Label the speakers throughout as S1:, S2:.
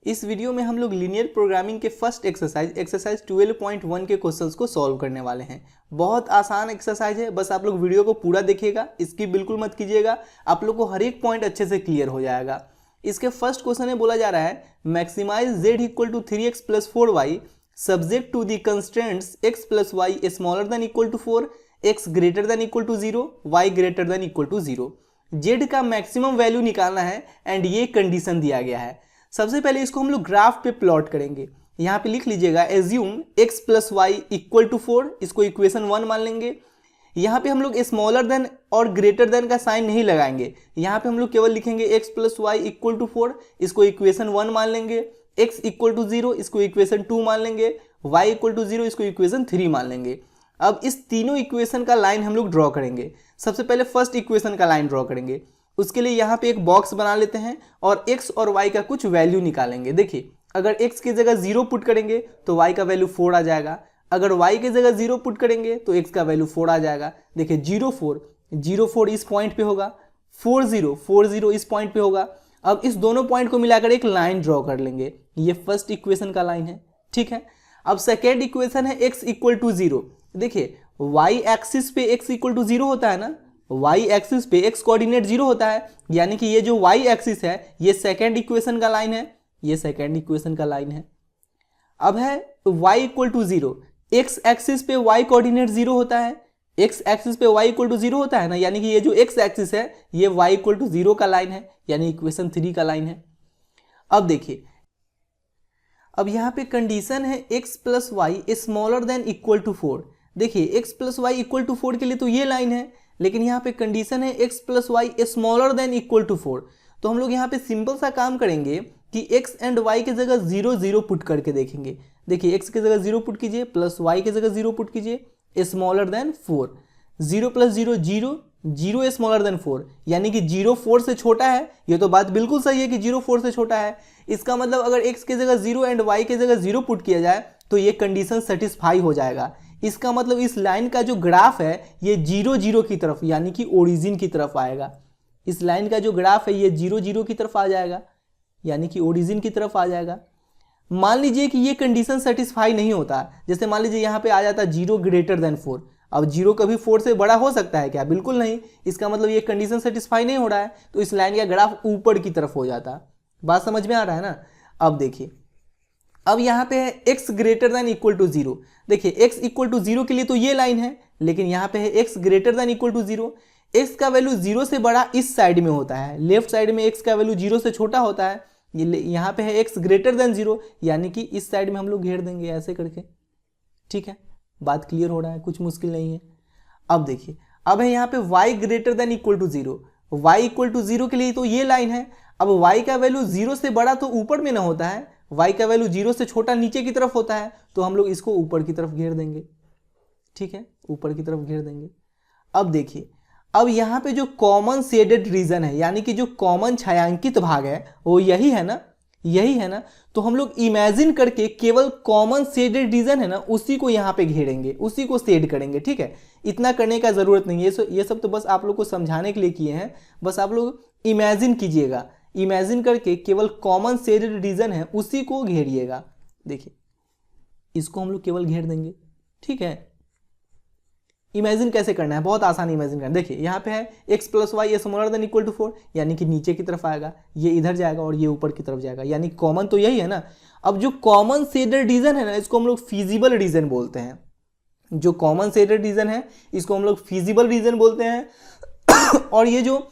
S1: इस वीडियो में हम लोग लीनियर प्रोग्रामिंग के फर्स्ट एक्सरसाइज 12.1 के क्वेश्चंस को सॉल्व करने वाले हैं। बहुत आसान एक्सरसाइज है, बस आप लोग वीडियो को पूरा देखिएगा, इसकी बिल्कुल मत कीजिएगा, आप लोग को हर एक पॉइंट अच्छे से क्लियर हो जाएगा। इसके फर्स्ट क्वेश्चन में बोला जा रहा है maximise z equal to 3x plus 4y subject to the constraints x plus y smaller than equal to 4, x greater than equal to 0, y greater than equal to 0। z का maximum value निकालना है and ये condition दिया गया है। सबसे पहले इसको हम लोग ग्राफ पे प्लॉट करेंगे। यहाँ पे लिख लीजिएगा assume x plus y equal to 4, इसको इक्वेशन 1 मान लेंगे। यहाँ पे हम लोग स्मॉलर देन और ग्रेटर देन का साइन नहीं लगाएंगे, यहाँ पे हम लोग केवल लिखेंगे x plus y equal to 4, इसको इक्वेशन 1 मान लेंगे। x इक्वल टू 0, इसको इक्वेशन 2 मान लेंगे। y इक्वल टू 0, इसको इक्वेशन 3 मान लेंगे। अब इस तीनों इक्वेशन का लाइन हम लोग ड्रॉ करेंगे। सबसे पहले फर्स्ट इक्वेशन का लाइन ड्रॉ करेंगे, उसके लिए यहाँ पे एक बॉक्स बना लेते हैं और x और y का कुछ वैल्यू निकालेंगे। देखिए अगर x की जगह 0 पुट करेंगे तो y का वैल्यू 4 आ जाएगा, अगर y की जगह 0 पुट करेंगे तो x का वैल्यू 4 आ जाएगा। देखिए 0 4 0 4 इस पॉइंट पे होगा, 4 0 4 0 इस पॉइंट पे होगा। अब इस दोनों पॉइंट को मिलाकर एक लाइन ड्रॉ कर लेंगे, ये फर्स्ट इक्वेशन का लाइन है, ठीक है। अब सेकेंड इक्वेशन है x इक्वल टू 0। देखिए y एक्सिस पे x इक्वल टू 0 होता है ना, y एक्सिस पे x कोऑर्डिनेट 0 होता है, यानी कि ये जो y एक्सिस है ये सेकेंड इक्वेशन का लाइन है, ये सेकेंड इक्वेशन का लाइन है। अब है y equal to 0, x axis पे y कोऑर्डिनेट 0 होता है, x एक्सिस पे y इक्वल टू 0 होता है ना, यानी कि ये जो x एक्सिस है ये y इक्वल टू 0 का लाइन है, यानी इक्वेशन 3 का लाइन है। अब देखिए अब यहाँ पे कंडीशन है x plus y smaller than equal to 4। देखिए x plus y equal to 4 के लिए तो ये लाइन है, लेकिन यहाँ पे कंडीशन है x plus y smaller than equal to 4। तो हम लोग यहाँ पे सिंपल सा काम करेंगे कि x एंड y की जगह 0 0 पुट करके देखेंगे। देखिए x की जगह 0 पुट कीजिए प्लस y की जगह 0 पुट कीजिए, smaller than 4, 0 plus 0 0, 0 smaller than 4, यानी कि 0 4 से छोटा है। ये तो बात बिल्कुल सही है कि 0 4 से छोटा है। इसका मतलब अगर x की जगह 0 एंड y की जगह 0 पुट किया जाए तो ये कंडीशन सेटिस्फाई हो जाएगा। इसका मतलब इस लाइन का जो ग्राफ है ये 0 0 की तरफ यानी कि ओरिजिन की तरफ आएगा। इस लाइन का जो ग्राफ है ये 0 0 की तरफ आ जाएगा, यानी कि ओरिजिन की तरफ आ जाएगा। मान लीजिए कि ये कंडीशन सेटिस्फाई नहीं होता, जैसे मान लीजिए यहाँ पे आ जाता 0 ग्रेटर देन 4। अब 0 कभी 4 से बड़ा हो सकता है क्या? बिल्कुल नहीं। इसका मतलब ये कंडीशन सेटिस्फाई नहीं हो रहा है, तो इस लाइन का ग्राफ ऊपर की तरफ हो जाता। बात समझ में आ रहा है ना? अब देखिए अब यहाँ पे है x greater than equal to 0। देखिए x इक्वल टू 0 के लिए तो ये लाइन है, लेकिन यहाँ पे है x greater than equal to 0। x का वैल्यू 0 से बड़ा इस साइड में होता है, लेफ्ट साइड में x का वैल्यू 0 से छोटा होता है। यहाँ पे है x ग्रेटर देन 0, यानी कि इस साइड में हम लोग घेर देंगे ऐसे करके, ठीक है। बात क्लियर हो रहा है, कुछ मुश्किल नहीं है। अब देखिए अब है यहाँ पे y greater than equal to 0। y equal to 0 के लिए तो ये लाइन है। अब y का वैल्यू 0 से बड़ा तो ऊपर में ना होता है, y का वैल्यू 0 से छोटा नीचे की तरफ होता है, तो हम लोग इसको ऊपर की तरफ घेर देंगे, ठीक है, ऊपर की तरफ घेर देंगे। अब देखिए अब यहाँ पे जो कॉमन शेडेड रीजन है, यानी कि जो कॉमन छायांकित भाग है वो यही है ना, यही है ना। तो हम लोग इमेजिन करके केवल कॉमन शेडेड रीजन है ना उसी को यहाँ पे घेरेंगे, उसी को शेड करेंगे, ठीक है। इतना करने का जरूरत नहीं है, ये सब तो बस आप लोग को समझाने के लिए किए हैं। बस आप लोग इमेजिन कीजिएगा, इमेजिन करके केवल कॉमन शेडेड रीजन है उसी को घेरिएगा। देखिए इसको हम लोग केवल घेर देंगे, ठीक है। इमेजिन कैसे करना है? बहुत आसान इमेजिन करना है। देखिए यहाँ पे है x plus y smaller than equal to 4, यानी कि नीचे की तरफ आएगा, ये इधर जाएगा और ये ऊपर की तरफ जाएगा, यानी कॉमन तो यही है ना। अब जो कॉमन शेडेड रीजन है ना इसको हम लोग फीजिबल रीजन बोलते हैं। जो कॉमन शेडेड रीजन है इसको हम लोग फीजिबल रीजन बोलते हैं। और ये जो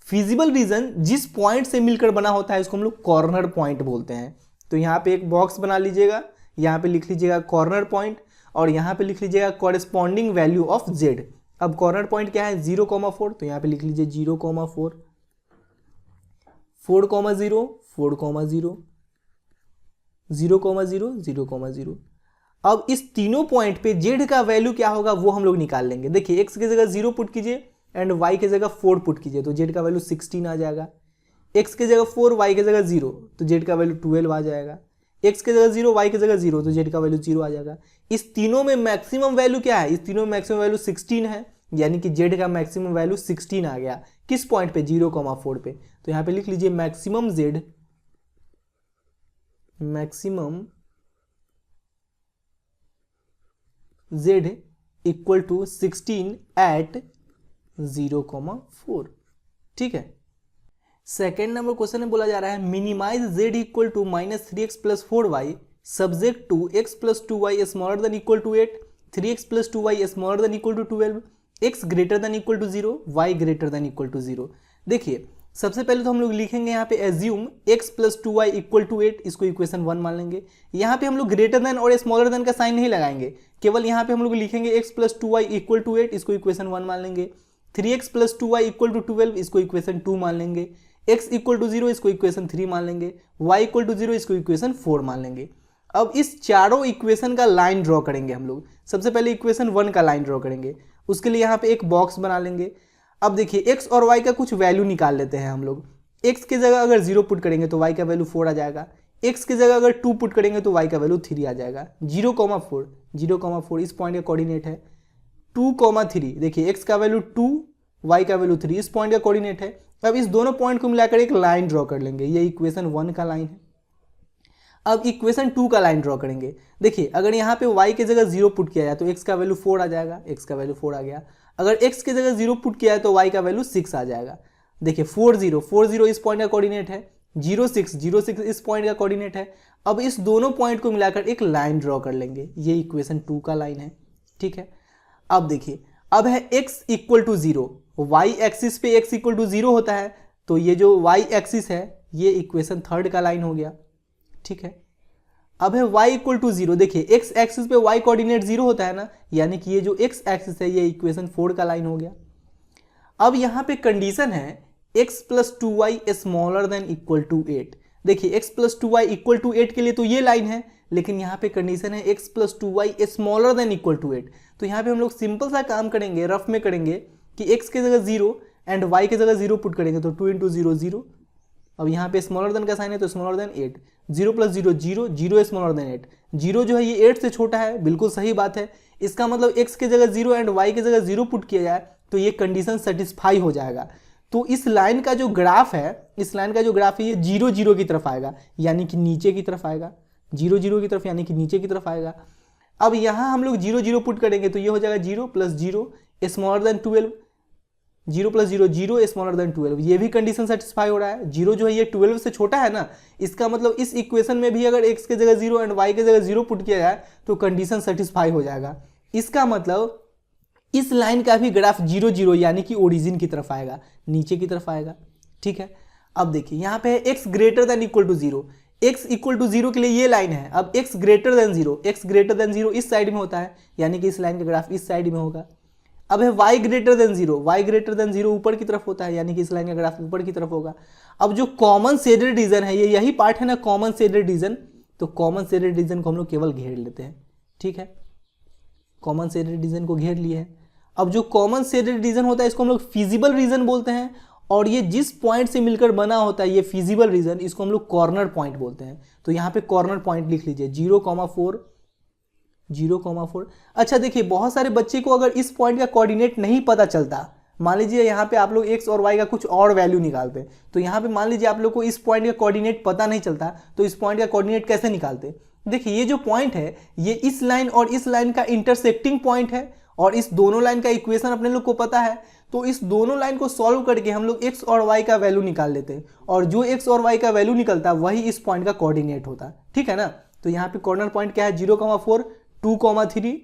S1: फीजिबल रीजन जिस पॉइंट से मिलकर बना होता है इसको हम लोग कॉर्नर पॉइंट बोलते हैं। तो यहाँ पे एक बॉक्स बना लीजिएगा, यहाँ पे लिख लीजिएगा कॉर्नर पॉइंट और यहाँ पे लिख लीजिएगा कॉरेस्पॉन्डिंग वैल्यू ऑफ z। अब कॉर्नर पॉइंट क्या है? 0,4, तो यहाँ पे लिख लीजिए 0,4, 4,0, 4,0, 0,0, 0,0। अब इस तीनों पॉइंट पे z का वैल्यू क्या होगा वो हम लोग निकाल लेंगे। देखिए x की जगह 0 पुट कीजिए एंड y की जगह 4 पुट कीजिए, तो z का वैल्यू 16 आ जाएगा। x की जगह 4, y की जगह 0, तो z का वैल्यू 12 आ जाएगा। x की जगह 0, y की जगह 0, तो z का वैल्यू 0 आ जाएगा। इस तीनों में मैक्सिमम वैल्यू क्या है? इस तीनों में मैक्सिमम वैल्यू 16 है, यानी कि z का मैक्सिमम वैल्यू 16 आ गया। किस पॉइंट पे? 0,4 पे। तो यहाँ पे लिख लीजिए maximum z maximum z equal to 16 at 0,4। ठीक है। सेकेंड नंबर क्वेश्चन में बोला जा रहा है minimize z equal to -3x plus 4y subject to x plus 2y smaller than equal to 8, 3x plus 2y smaller than equal to 12, x greater than equal to 0, y greater than equal to 0। देखिए सबसे पहले तो हम लोग लिखेंगे यहाँ पे assume x plus 2y equal to 8, इसको इक्वेशन 1 मान लेंगे। यहाँ पे हम लोग ग्रेटर देन और स्मॉलर देन का साइन नहीं लगाएंगे, केवल यहाँ पे हम लोग लिखेंगे x plus 2y equal to 8, इसको इक्वेशन 1 मान लेंगे। 3x plus 2y equal to 12, इसको इक्वेशन 2 मान लेंगे। x इक्वल टू 0, इसको इक्वेशन 3 मान लेंगे। y इक्वल टू 0, इसको इक्वेशन 4 मान लेंगे। अब इस चारों इक्वेशन का लाइन ड्रॉ करेंगे हम लोग। सबसे पहले इक्वेशन 1 का लाइन ड्रॉ करेंगे, उसके लिए यहाँ पे एक बॉक्स बना लेंगे। अब देखिए x और y का कुछ वैल्यू निकाल लेते हैं हम लोग। x की जगह अगर 0 पुट करेंगे तो y का वैल्यू 4 आ जाएगा, x की जगह अगर 2 पुट करेंगे तो y का वैल्यू 3 आ जाएगा। 0,4, 0,4 इस पॉइंट का कोऑर्डिनेट है। 2,3 देखिए x का वैल्यू 2, y का वैल्यू 3 इस पॉइंट का कोऑर्डिनेट है। अब इस दोनों पॉइंट को मिलाकर एक लाइन ड्रॉ कर लेंगे, ये इक्वेशन 1 का लाइन है। अब इक्वेशन 2 का लाइन ड्रॉ करेंगे। देखिए अगर यहाँ पे y की जगह 0 पुट किया जाए तो x का वैल्यू 4 आ जाएगा, x का वैल्यू 4 आ गया। अगर x की जगह 0 पुट किया है तो y का वैल्यू 6 आ जाएगा। देखिए 40 इस पॉइंट का कोऑर्डिनेट है, 06 इस पॉइंट का कोऑर्डिनेट है। अब इस दोनों पॉइंट को मिलाकर एक लाइन ड्रॉ कर लेंगे, ये इक्वेशन 2 का लाइन है। ठीक है। अब देखिए अब है x equal to 0, y axis पे x इक्वल टू 0 होता है, तो ये जो y एक्सिस है ये इक्वेशन 3 का लाइन हो गया। ठीक है। अब है y इक्वल टू 0, देखिए x एक्सिस पे y कोऑर्डिनेट 0 होता है ना, यानी कि ये जो x एक्सिस है ये इक्वेशन 4 का लाइन हो गया। अब यहाँ पे कंडीशन है x plus 2y smaller than equal to 8। देखिए x plus 2y equal to 8 के लिए तो ये लाइन है, लेकिन यहाँ पे कंडीशन है x plus 2y smaller than equal to 8। तो यहाँ पे हम लोग सिंपल सा काम करेंगे, रफ में करेंगे कि x की जगह 0 एंड y की जगह 0 पुट करेंगे तो 2 इंटू 0 0। अब यहाँ पे स्मॉलर देन का साइन है तो smaller than 8, 0 plus 0 0, 0 smaller than 8, 0 जो है ये 8 से छोटा है, बिल्कुल सही बात है। इसका मतलब x की जगह 0 एंड y की जगह 0 पुट किया जाए तो ये कंडीशन सेटिस्फाई हो जाएगा। तो इस लाइन का जो ग्राफ है, इस लाइन का जो ग्राफ है ये 0 0 की तरफ आएगा, यानी कि नीचे की तरफ आएगा। 0 0 की तरफ यानी कि नीचे की तरफ आएगा। अब यहाँ हम लोग 0 0 पुट करेंगे तो ये हो जाएगा 0 plus 0 smaller than 12, 0 plus 0 0 smaller than 12, ये भी कंडीशन सेटिस्फाई हो रहा है। 0 जो है ये 12 से छोटा है ना, इसका मतलब इस इक्वेशन में भी अगर x की जगह 0 एंड y की जगह 0 पुट किया जाए तो कंडीशन सेटिस्फाई हो जाएगा। इसका मतलब इस लाइन का भी ग्राफ 0 0 यानी कि ओरिजिन की तरफ आएगा, नीचे की तरफ आएगा। ठीक है। अब देखिए यहाँ पे है x greater than equal to 0, x equal to 0 के लिए ये लाइन है। अब x greater than 0, x greater than 0 इस साइड में होता है, यानी कि इस लाइन का ग्राफ इस साइड में होगा। अब है y greater than 0, y greater than 0 ऊपर की तरफ होता है, यानी कि इस लाइन का ग्राफ ऊपर की तरफ होगा। अब जो कॉमन शेडेड रीजन है, ये यही पार्ट है ना कॉमन शेडेड रीजन, तो कॉमन शेडेड रीजन को हम लोग केवल घेर लेते हैं। ठीक है। कॉमन शेडेड रीजन को घेर लिए हैं। अब जो कॉमन शेडेड रीजन होता है इसको हम लोग फिजिबल रीजन बोलते हैं, और ये जिस पॉइंट से मिलकर बना होता है ये फिजिबल रीजन, इसको हम लोग कॉर्नर पॉइंट बोलते हैं। तो यहाँ पे कॉर्नर पॉइंट लिख लीजिए 0,4, 0,4। अच्छा देखिए बहुत सारे बच्चे को अगर इस पॉइंट का कोऑर्डिनेट नहीं पता चलता, मान लीजिए यहाँ पे आप लोग x और y का कुछ और वैल्यू निकालते हैं, तो यहाँ पे मान लीजिए आप लोग को इस पॉइंट का कोऑर्डिनेट पता नहीं चलता, तो इस पॉइंट का कोऑर्डिनेट कैसे निकालते? देखिए ये जो पॉइंट है ये इस लाइन और इस लाइन का इंटरसेक्टिंग पॉइंट है, और इस दोनों लाइन का इक्वेशन अपने लोग को पता है, तो इस दोनों लाइन को सॉल्व करके हम लोग x और y का वैल्यू निकाल लेते हैं, और जो x और y का वैल्यू निकलता है वही इस पॉइंट का कोऑर्डिनेट होता है। ठीक है ना। तो यहाँ पे कॉर्नर पॉइंट क्या है 0,4, 2,3,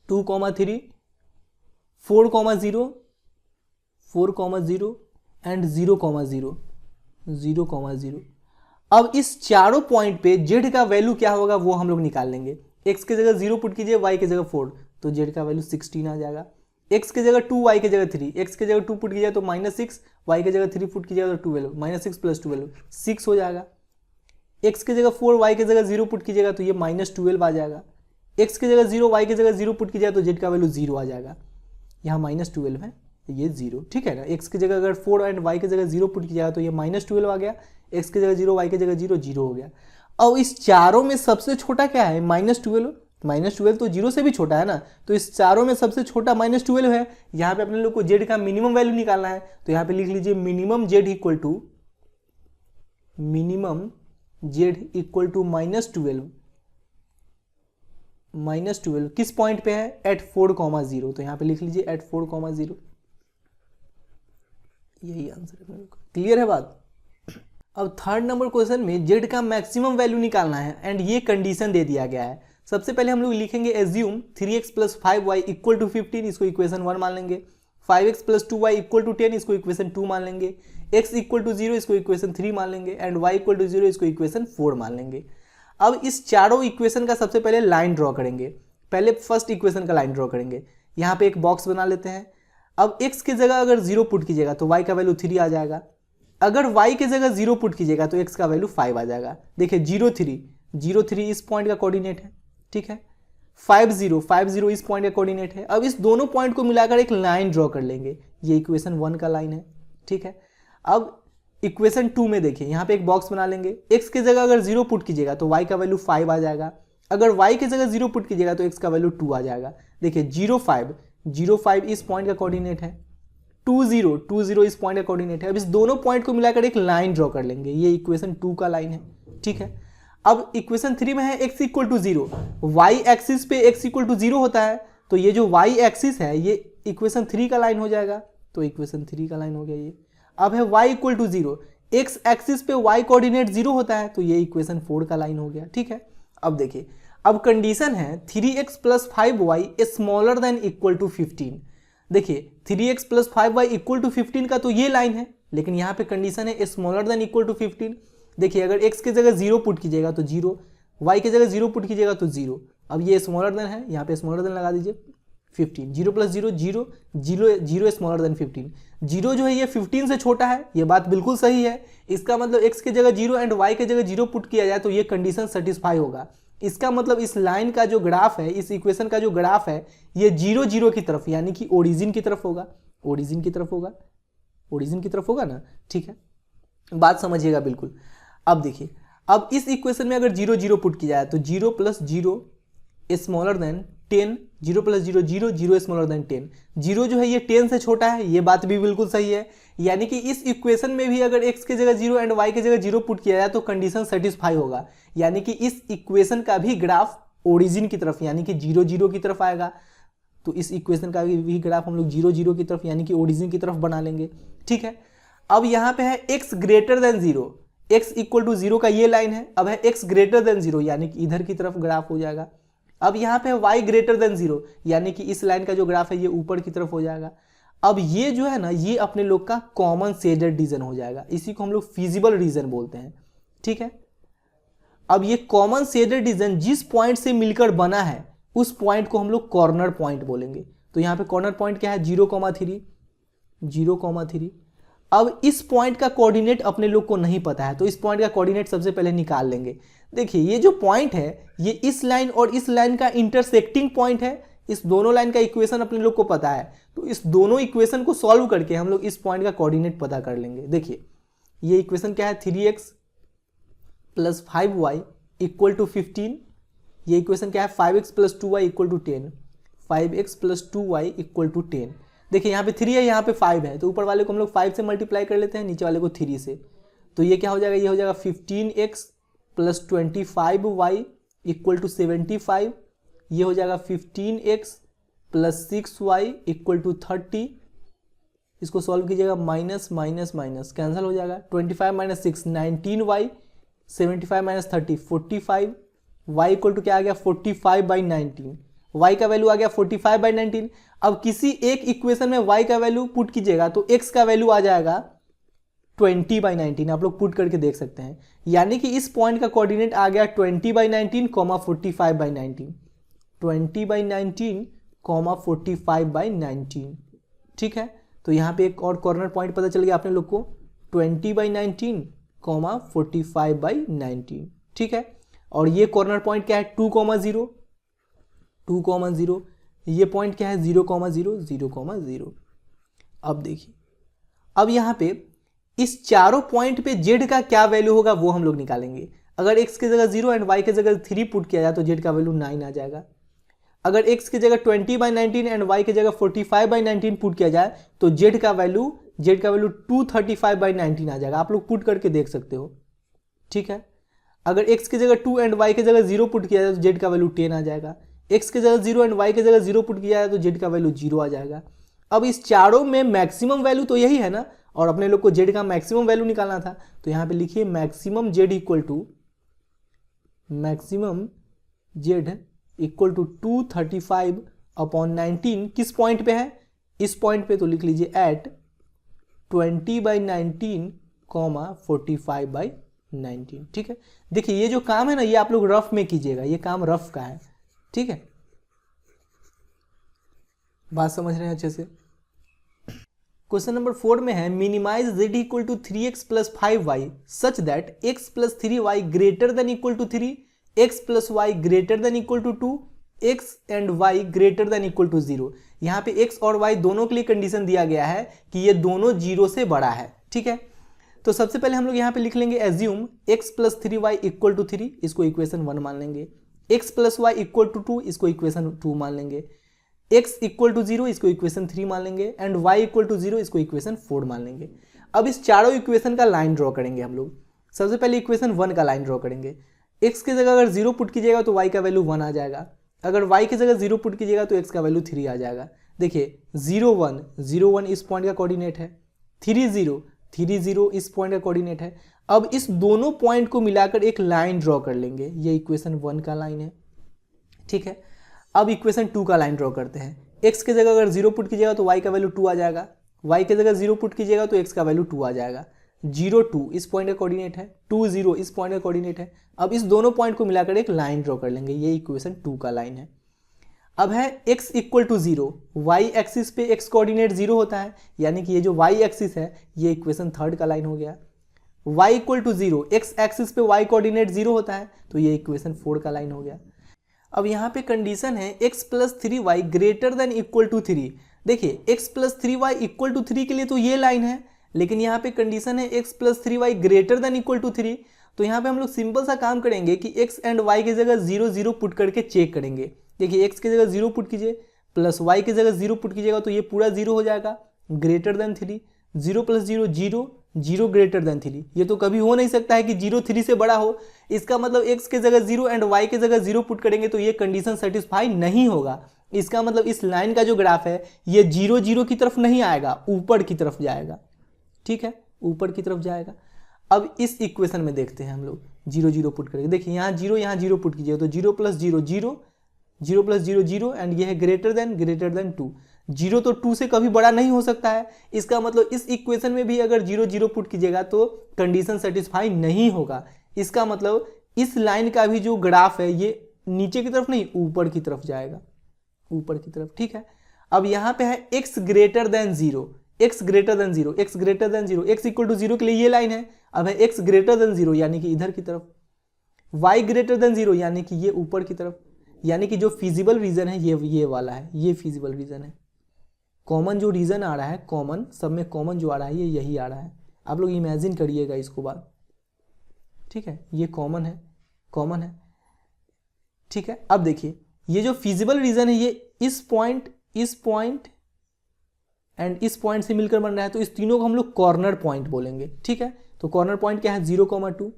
S1: 2,3, 4,0, 4,0 एंड 0,0, 0,0। अब इस चारों पॉइंट पे z का वैल्यू क्या होगा वो हम लोग निकाल लेंगे। x की जगह 0 पुट कीजिए, y की जगह 4, तो z का वैल्यू 16 आ जाएगा। x की जगह 2, y की जगह 3, x की जगह 2 पुट कीजिए तो -6, y की जगह 3 पुट कीजिएगा तो 12, -6 प्लस 12 6 हो जाएगा। x की जगह 4, y की जगह 0 पुट कीजिएगा तो ये -12 आ जाएगा। x की जगह 0, y की जगह 0 पुट कीजिएगा तो z का वैल्यू 0 आ जाएगा। यहाँ -12 है, ये 0। ठीक है ना। x की जगह अगर 4 एंड y की जगह 0 पुट किया तो ये -12 आ गया, x की जगह 0, y की जगह 0, 0 हो गया। अब इस चारों में सबसे छोटा क्या है -12, -12 तो 0 से भी छोटा है ना, तो इस चारों में सबसे छोटा -12 है। यहाँ पे अपने लोग को z का मिनिमम वैल्यू निकालना है, तो यहाँ पे लिख लीजिए minimum z equal to minimum z equal to -12 किस पॉइंट पे है, एट 4,0। तो यहाँ पे लिख लीजिए एट 4,0, यही आंसर है मेरे को। क्लियर है बात। अब थर्ड नंबर क्वेश्चन में जेड का मैक्सिमम वैल्यू निकालना है एंड ये कंडीशन दे दिया गया है। सबसे पहले हम लोग लिखेंगे assume 3x + 5y equal to 15, इसको इक्वेशन 1 मान लेंगे। 5x + 2y इक्वल टू 10, इसको इक्वेशन 2 मान लेंगे। x इक्वल टू 0, इसको इक्वेशन 3 मान लेंगे एंड y इक्वल टू 0, इसको इक्वेशन 4 मान लेंगे। अब इस चारों इक्वेशन का सबसे पहले लाइन ड्रॉ करेंगे। पहले फर्स्ट इक्वेशन का लाइन ड्रॉ करेंगे। यहाँ पे एक बॉक्स बना लेते हैं। अब x की जगह अगर 0 पुट कीजिएगा तो y का वैल्यू 3 आ जाएगा। अगर y की जगह 0 पुट कीजिएगा तो x का वैल्यू 5 आ जाएगा। देखिए 0,3 इस पॉइंट का कोऑर्डिनेट है, ठीक है। 50 इस पॉइंट का कोऑर्डिनेट है। अब इस दोनों पॉइंट को मिलाकर एक लाइन ड्रॉ कर लेंगे। ये इक्वेशन 1 का लाइन है, ठीक है। अब इक्वेशन 2 में देखिए यहाँ पे एक बॉक्स बना लेंगे। x की जगह अगर 0 पुट कीजिएगा तो y का वैल्यू 5 आ जाएगा। अगर y की जगह 0 पुट कीजिएगा तो x का वैल्यू 2 आ जाएगा। देखिए 0,5 इस पॉइंट का कोऑर्डिनेट है, 20 इस पॉइंट का कोऑर्डिनेट है। अब इस दोनों पॉइंट को मिलाकर एक लाइन ड्रॉ कर लेंगे। ये इक्वेशन 2 का लाइन है, ठीक है। अब इक्वेशन 3 में है x equal to 0, y axis पे x इक्वल टू 0 होता है, तो ये जो y एक्सिस है ये इक्वेशन 3 का लाइन हो जाएगा। तो इक्वेशन 3 का लाइन हो गया ये। अब है y equal to 0, x axis पे y कोऑर्डिनेट 0 होता है, तो ये इक्वेशन 4 का लाइन हो गया, ठीक है। अब देखिए, अब कंडीशन है 3x + 5y smaller than equal to 15। देखिए 3x + 5y इक्वल टू 15 का तो ये लाइन है, लेकिन यहाँ पे कंडीशन है स्मॉलर देन इक्वल टू 15। देखिए अगर x की जगह 0 पुट कीजिएगा तो 0, y की जगह 0 पुट कीजिएगा तो 0। अब ये स्मॉलर देन है, यहाँ पे स्मॉलर देन लगा दीजिए 15। 0 + 0 0, 0 स्मॉलर देन 15। 0 जो है ये 15 से छोटा है, ये बात बिल्कुल सही है। इसका मतलब x की जगह 0 एंड y की जगह 0 पुट किया जाए तो ये कंडीशन सेटिस्फाई होगा। इसका मतलब इस लाइन का जो ग्राफ है, इस इक्वेशन का जो ग्राफ है, ये 0 0 की तरफ यानी कि ओरिजिन की तरफ होगा। ओरिजिन की तरफ होगा ना, ठीक है। बात समझिएगा बिल्कुल। अब देखिए, अब इस इक्वेशन में अगर 0 0 पुट किया जाए तो 0 + 0 स्मॉलर देन 10, 0 + 0 0, 0 स्मॉलर देन 10। 0 जो है ये 10 से छोटा है, ये बात भी बिल्कुल सही है। यानी कि इस इक्वेशन में भी अगर x की जगह 0 एंड y की जगह 0 पुट किया जाए तो कंडीशन सेटिस्फाई होगा। यानी कि इस इक्वेशन का भी ग्राफ ओरिजिन की तरफ यानी कि 0 0 की तरफ आएगा। तो इस इक्वेशन का भी ग्राफ हम लोग 0 0 की तरफ यानी कि ओरिजिन की तरफ बना लेंगे, ठीक है। अब यहाँ पे है x greater than 0, x equal to 0 का ये लाइन है। अब है x ग्रेटर देन 0 यानी कि इधर की तरफ ग्राफ हो जाएगा। अब यहाँ पे y ग्रेटर देन 0 यानी कि इस लाइन का जो ग्राफ है ये ऊपर की तरफ हो जाएगा। अब ये जो है ना, ये अपने लोग का कॉमन शेडेड रीजन हो जाएगा। इसी को हम लोग फिजिबल रीजन बोलते हैं, ठीक है। अब ये कॉमन शेडेड रीजन जिस पॉइंट से मिलकर बना है उस पॉइंट को हम लोग कॉर्नर पॉइंट बोलेंगे। तो यहाँ पे कॉर्नर पॉइंट क्या है, 0,3। अब इस पॉइंट का कोऑर्डिनेट अपने लोग को नहीं पता है, तो इस पॉइंट का कोऑर्डिनेट सबसे पहले निकाल लेंगे। देखिए ये जो पॉइंट है ये इस लाइन और इस लाइन का इंटरसेक्टिंग पॉइंट है। इस दोनों लाइन का इक्वेशन अपने लोग को पता है, तो इस दोनों इक्वेशन को सॉल्व करके हम लोग इस पॉइंट का कोऑर्डिनेट पता कर लेंगे। देखिए ये इक्वेशन क्या है, 3x + 5y इक्वल टू 15। ये इक्वेशन क्या है, 5x + 2y equal to 10। 5x + 2y equal to 10। देखिए यहाँ पे 3 है, यहाँ पे 5 है, तो ऊपर वाले को हम लोग 5 से मल्टीप्लाई कर लेते हैं, नीचे वाले को 3 से। तो ये क्या हो जाएगा, ये हो जाएगा 15x + 25y इक्वल टू 75। ये हो जाएगा 15x + 6y इक्वल टू 30। इसको सॉल्व कीजिएगा, माइनस माइनस माइनस कैंसिल हो जाएगा। 25 - 6 19y, 75 - 30 45। y इक्वल टू क्या आ गया, 45/19। y का वैल्यू आ गया 45/19। अब किसी एक इक्वेशन में y का वैल्यू पुट कीजिएगा तो x का वैल्यू आ जाएगा 20/19। आप लोग पुट करके देख सकते हैं। यानी कि इस पॉइंट का कोऑर्डिनेट आ गया 20/19, 45/19। 20/19, 45/19, ठीक है। तो यहाँ पे एक और कॉर्नर पॉइंट पता चल गया आपने लोग को, 20/19, 45/19, ठीक है। और ये कॉर्नर पॉइंट क्या है, 2,0, 2,0। ये पॉइंट क्या है, 0,0, 0,0। अब देखिए, अब यहाँ पे इस चारों पॉइंट पे z का क्या वैल्यू होगा वो हम लोग निकालेंगे। अगर x की जगह 0 एंड y की जगह 3 पुट किया जाए तो z का वैल्यू 9 आ जाएगा। अगर x की जगह 20/19 एंड y की जगह 45/19 पुट किया जाए तो z का वैल्यू 235/19 आ जाएगा। आप लोग पुट करके देख सकते हो, ठीक है। अगर x की जगह 2 एंड y की जगह 0 पुट किया जाए तो z का वैल्यू 10 आ जाएगा। x की जगह 0 एंड y की जगह 0 पुट किया जाए तो z का वैल्यू 0 आ जाएगा। अब इस चारों में मैक्सिमम वैल्यू तो यही है ना, और अपने लोग को z का मैक्सिमम वैल्यू निकालना था, तो यहाँ पे लिखिए मैक्सिमम z इक्वल टू 235/19 किस पॉइंट पे है, इस पॉइंट पे, तो लिख लीजिए एट 20/19, 45/19। ठीक है, देखिए ये जो काम है ना, ये आप लोग रफ में कीजिएगा, ये काम रफ का है। ठीक है, बात समझ रहे हैं अच्छे से। क्वेश्चन नंबर 4 में है minimize z equal to 3x plus 5y such that x plus 3y greater than equal to 3, x plus y greater than equal to 2, x and y greater than equal to 0। यहाँ पे x और y दोनों के लिए condition दिया गया है कि ये दोनों 0 से बड़ा है। ठीक है, तो सबसे पहले हम लोग यहाँ पे लिख लेंगे assume x plus 3y equal to 3, इसको इक्वेशन 1 मान लेंगे। x plus y equal to 2, इसको इक्वेशन 2 मान लेंगे। x इक्वल टू 0, इसको इक्वेशन 3 मान लेंगे, एंड y इक्वल टू 0, इसको इक्वेशन 4 मान लेंगे। अब इस चारों इक्वेशन का लाइन ड्रॉ करेंगे हम लोग। सबसे पहले इक्वेशन 1 का लाइन ड्रॉ करेंगे। x की जगह अगर 0 पुट कीजिएगा तो y का वैल्यू 1 आ जाएगा, अगर y की जगह 0 पुट कीजिएगा तो x का वैल्यू 3 आ जाएगा। देखिए 0 1 0 1 इस पॉइंट का कोऑर्डिनेट है, 3 0 3 0 इस पॉइंट का कोऑर्डिनेट है। अब इस दोनों पॉइंट को मिलाकर एक लाइन ड्रॉ कर लेंगे, ये इक्वेशन 1 का लाइन है। ठीक है, अब इक्वेशन 2 का लाइन ड्रॉ करते हैं। x की जगह अगर 0 पुट कीजिएगा तो y का वैल्यू 2 आ जाएगा, y की जगह 0 पुट कीजिएगा तो x का वैल्यू 2 आ जाएगा। 0 2 इस पॉइंट का कोऑर्डिनेट है, 2 0 इस पॉइंट का कोऑर्डिनेट है। अब इस दोनों पॉइंट को मिलाकर एक लाइन ड्रॉ कर लेंगे, ये इक्वेशन 2 का लाइन है। अब है x equal to 0, y axis पे x कोऑर्डिनेट 0 होता है, यानी कि ये जो y एक्सिस है ये इक्वेशन 3 का लाइन हो गया। y equal to 0, x axis पे y कोऑर्डिनेट 0 होता है, तो ये इक्वेशन 4 का लाइन हो गया। अब यहाँ पे कंडीशन है x plus 3y greater than equal to 3। देखिए x plus 3y equal to 3 के लिए तो ये लाइन है, लेकिन यहाँ पे कंडीशन है x plus 3y greater than equal to 3। तो यहाँ पे हम लोग सिंपल सा काम करेंगे कि x एंड y की जगह 0 0 पुट करके चेक करेंगे। देखिए x की जगह 0 पुट कीजिए प्लस y की जगह 0 पुट कीजिएगा तो ये पूरा 0 हो जाएगा, greater than 3। 0 plus 0 0, 0 greater than 3। ये तो कभी हो नहीं सकता है कि 0 3 से बड़ा हो, इसका मतलब x की जगह 0 एंड y की जगह 0 पुट करेंगे तो ये कंडीशन सेटिस्फाई नहीं होगा। इसका मतलब इस लाइन का जो ग्राफ है ये 0 0 की तरफ नहीं आएगा, ऊपर की तरफ जाएगा। ठीक है, ऊपर की तरफ जाएगा। अब इस इक्वेशन में देखते हैं हम लोग 0 0 पुट करेंगे। देखिए यहाँ 0 पुट कीजिए तो 0 प्लस 0 0, 0 प्लस 0 0, एंड ये है ग्रेटर देन 2। 0 तो 2 से कभी बड़ा नहीं हो सकता है, इसका मतलब इस इक्वेशन में भी अगर 0 0 पुट कीजिएगा तो कंडीशन सेटिस्फाई नहीं होगा। इसका मतलब इस लाइन का भी जो ग्राफ है ये नीचे की तरफ नहीं ऊपर की तरफ जाएगा, ऊपर की तरफ। ठीक है, अब यहाँ पे है x greater than 0, x greater than 0, x greater than 0, x equal to 0 के लिए ये लाइन है। अब है x ग्रेटर देन 0 यानी कि इधर की तरफ, y ग्रेटर देन 0 यानी कि ये ऊपर की तरफ, यानी कि जो फिजिबल रीजन है ये वाला है, ये फिजिबल रीजन है। कॉमन जो रीजन आ रहा है, कॉमन सब में कॉमन जो आ रहा है ये यही आ रहा है। आप लोग इमेजिन करिएगा इसको बात। ठीक है, ये कॉमन है, कॉमन है। ठीक है, अब देखिए ये जो फिजिबल रीजन है ये इस पॉइंट एंड इस पॉइंट से मिलकर बन रहा है, तो इस तीनों को हम लोग कॉर्नर पॉइंट बोलेंगे। ठीक है, तो कॉर्नर पॉइंट क्या है 0,2।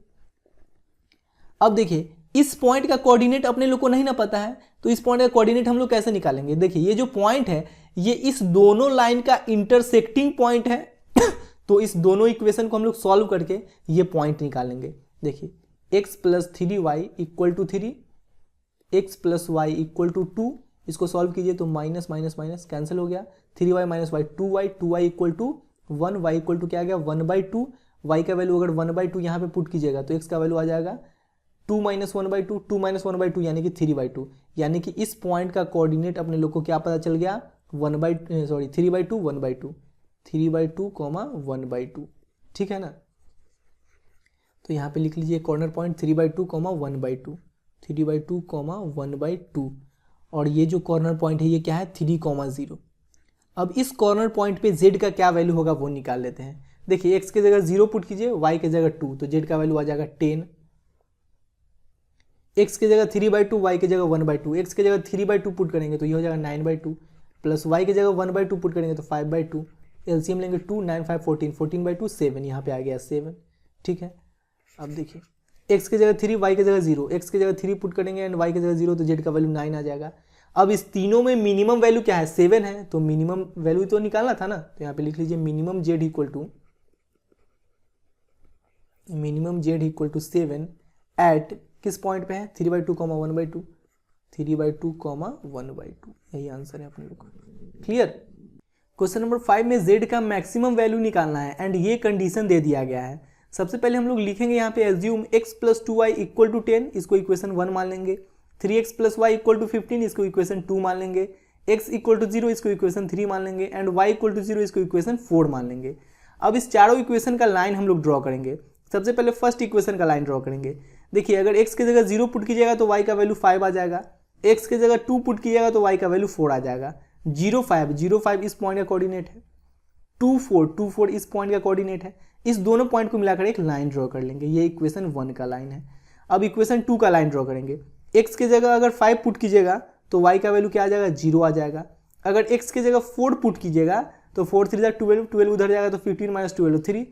S1: अब देखिए इस पॉइंट का कोऑर्डिनेट अपने लोग को नहीं ना पता है, तो इस पॉइंट का कोऑर्डिनेट हम लोग कैसे निकालेंगे। देखिए ये जो पॉइंट है ये इस दोनों लाइन का इंटरसेक्टिंग पॉइंट है तो इस दोनों इक्वेशन को हम लोग सॉल्व करके ये पॉइंट निकालेंगे। देखिए x plus 3y equal to 3, x plus y equal to 2, इसको सॉल्व कीजिए तो माइनस माइनस माइनस कैंसिल हो गया, 3y minus y 2y equal to 1, y equal to क्या आ गया 1/2। y का वैल्यू अगर 1/2 यहाँ पे पुट कीजिएगा तो x का वैल्यू आ जाएगा 2 माइनस 1/2, 2 माइनस 1/2 यानी कि 3/2। यानी कि इस पॉइंट का कोऑर्डिनेट अपने लोग को क्या पता चल गया 3/2 1/2, 3/2 1/2। ठीक है ना, तो यहाँ पे लिख लीजिए कॉर्नर पॉइंट 3/2 1/2, 3/2 1/2। और ये जो कॉर्नर पॉइंट है ये क्या है 3,0। अब इस कॉर्नर पॉइंट पे z का क्या वैल्यू होगा वो निकाल लेते हैं। देखिए x की जगह 0 पुट कीजिए, y की जगह 2, तो z का वैल्यू आ जाएगा 10। x की जगह 3/2, y की जगह 1/2, x की जगह 3/2 पुट करेंगे तो ये हो जाएगा 9/2, प्लस y की जगह 1/2 पुट करेंगे तो 5/2, एलसीएम लेंगे 2 9 5 14, 14/2 7, यहाँ पे आ गया 7। ठीक है, अब देखिए एक्स की जगह 3, वाई की जगह 0, एक्स की जगह 3 पुट करेंगे एंड वाई की जगह 0, तो जेड का वैल्यू 9 आ जाएगा। अब इस तीनों में मिनिमम वैल्यू क्या है, 7 है, तो मिनिमम वैल्यू तो निकालना था ना, तो यहाँ पे लिख लीजिए minimum z equal to 7 at किस पॉइंट पे है, 3/2, 1/2, 3/2, 1/2, यही आंसर है अपने लोग का। क्लियर। क्वेश्चन नंबर 5 में z का मैक्सिमम वैल्यू निकालना है एंड ये कंडीशन दे दिया गया है। सबसे पहले हम लोग लिखेंगे यहाँ पे एज्यूम x + 2y = 10, इसको इक्वेशन 1 मान लेंगे। 3x + y = 15, इसको इक्वेशन 2 मान लेंगे। x = 0, इसको इक्वेशन 3 मान लेंगे एंड y = 0, इसको इक्वेशन 4 मान लेंगे। अब इस चारों इक्वेशन का लाइन हम लोग ड्रॉ करेंगे। सबसे पहले फर्स्ट इक्वेशन का लाइन ड्रॉ करेंगे। देखिए अगर x की जगह 0 पुट कीजिएगा तो y का वैल्यू 5 आ जाएगा, x की जगह 2 पुट कीजिएगा तो y का वैल्यू 4 आ जाएगा। 0 5 इस पॉइंट का कोऑर्डिनेट है, 2 4 इस पॉइंट का कोऑर्डिनेट है। इस दोनों पॉइंट को मिलाकर एक लाइन ड्रॉ कर लेंगे, ये इक्वेशन 1 का लाइन है। अब इक्वेशन 2 का लाइन ड्रॉ करेंगे। x की जगह अगर 5 पुट कीजिएगा तो y का वैल्यू क्या आ जाएगा, 0 आ जाएगा। अगर x की जगह 4 पुट कीजिएगा तो 4 3 12 उधर जाएगा तो 15 - 12 3,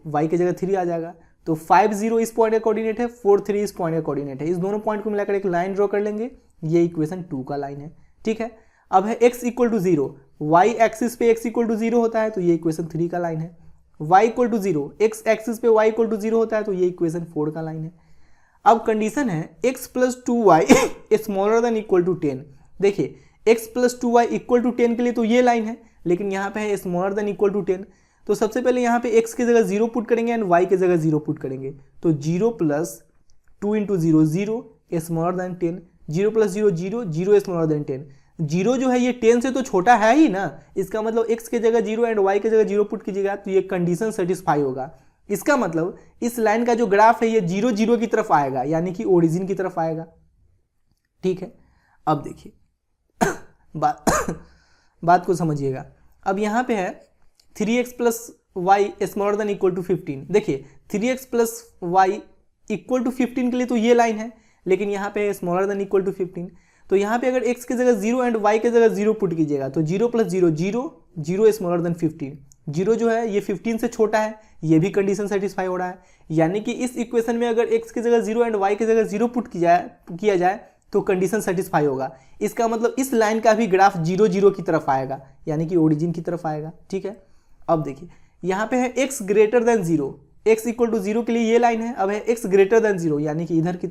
S1: y की जगह 3 आ जाएगा। तो 5 0 इस पॉइंट का कोऑर्डिनेट है, 4 3 इस पॉइंट का कोऑर्डिनेट है। इस दोनों पॉइंट को मिलाकर एक लाइन ड्रॉ कर लेंगे, ये इक्वेशन 2 का लाइन है। ठीक है। अब है x = 0, y एक्सिस पे x = 0 होता है तो ये इक्वेशन 3 का लाइन है। y = 0, x एक्सिस पे y = 0 होता है तो ये इक्वेशन 4 का लाइन है। अब कंडीशन है x + 2y ≤ 10। देखिए x + 2y = 10 के लिए तो ये लाइन है, लेकिन यहाँ पे है ≤ 10। तो सबसे पहले यहाँ पे x की जगह 0 पुट करेंगे एंड y की जगह 0 पुट करेंगे, तो 0 + 2 × 0 0 <10, 0 + 0 0 0 <10। 0 जो है ये 10 से तो छोटा है ही ना, इसका मतलब x की जगह 0 एंड y की जगह 0 पुट कीजिएगा तो ये कंडीशन सेटिस्फाई होगा। इसका मतलब इस लाइन का जो ग्राफ है ये 0 0 की तरफ आएगा, यानी कि ओरिजिन की तरफ आएगा। ठीक है। अब देखिए बात को समझिएगा। अब यहाँ पे है 3x + y ≤ 15। देखिए 3x + y = 15 के लिए तो ये लाइन है, लेकिन यहाँ पे ≤ 15। तो यहाँ पे अगर x की जगह 0 एंड y की जगह 0 पुट कीजिएगा तो 0 + 0 0 0 <15। 0 जो है ये 15 से छोटा है, ये भी कंडीशन सेटिस्फाई हो रहा है। यानी कि इस इक्वेशन में अगर x की जगह 0 एंड y की जगह 0 पुट किया जाए तो कंडीशन सेटिस्फाई होगा। इसका मतलब इस लाइन का भी ग्राफ 0 0 की तरफ आएगा, यानी कि ओरिजिन की तरफ आएगा। ठीक है। अब देखिए यहाँ पे है x > 0, x = 0 के लिए ये लाइन है। अब है x > 0 यानी कि इधर की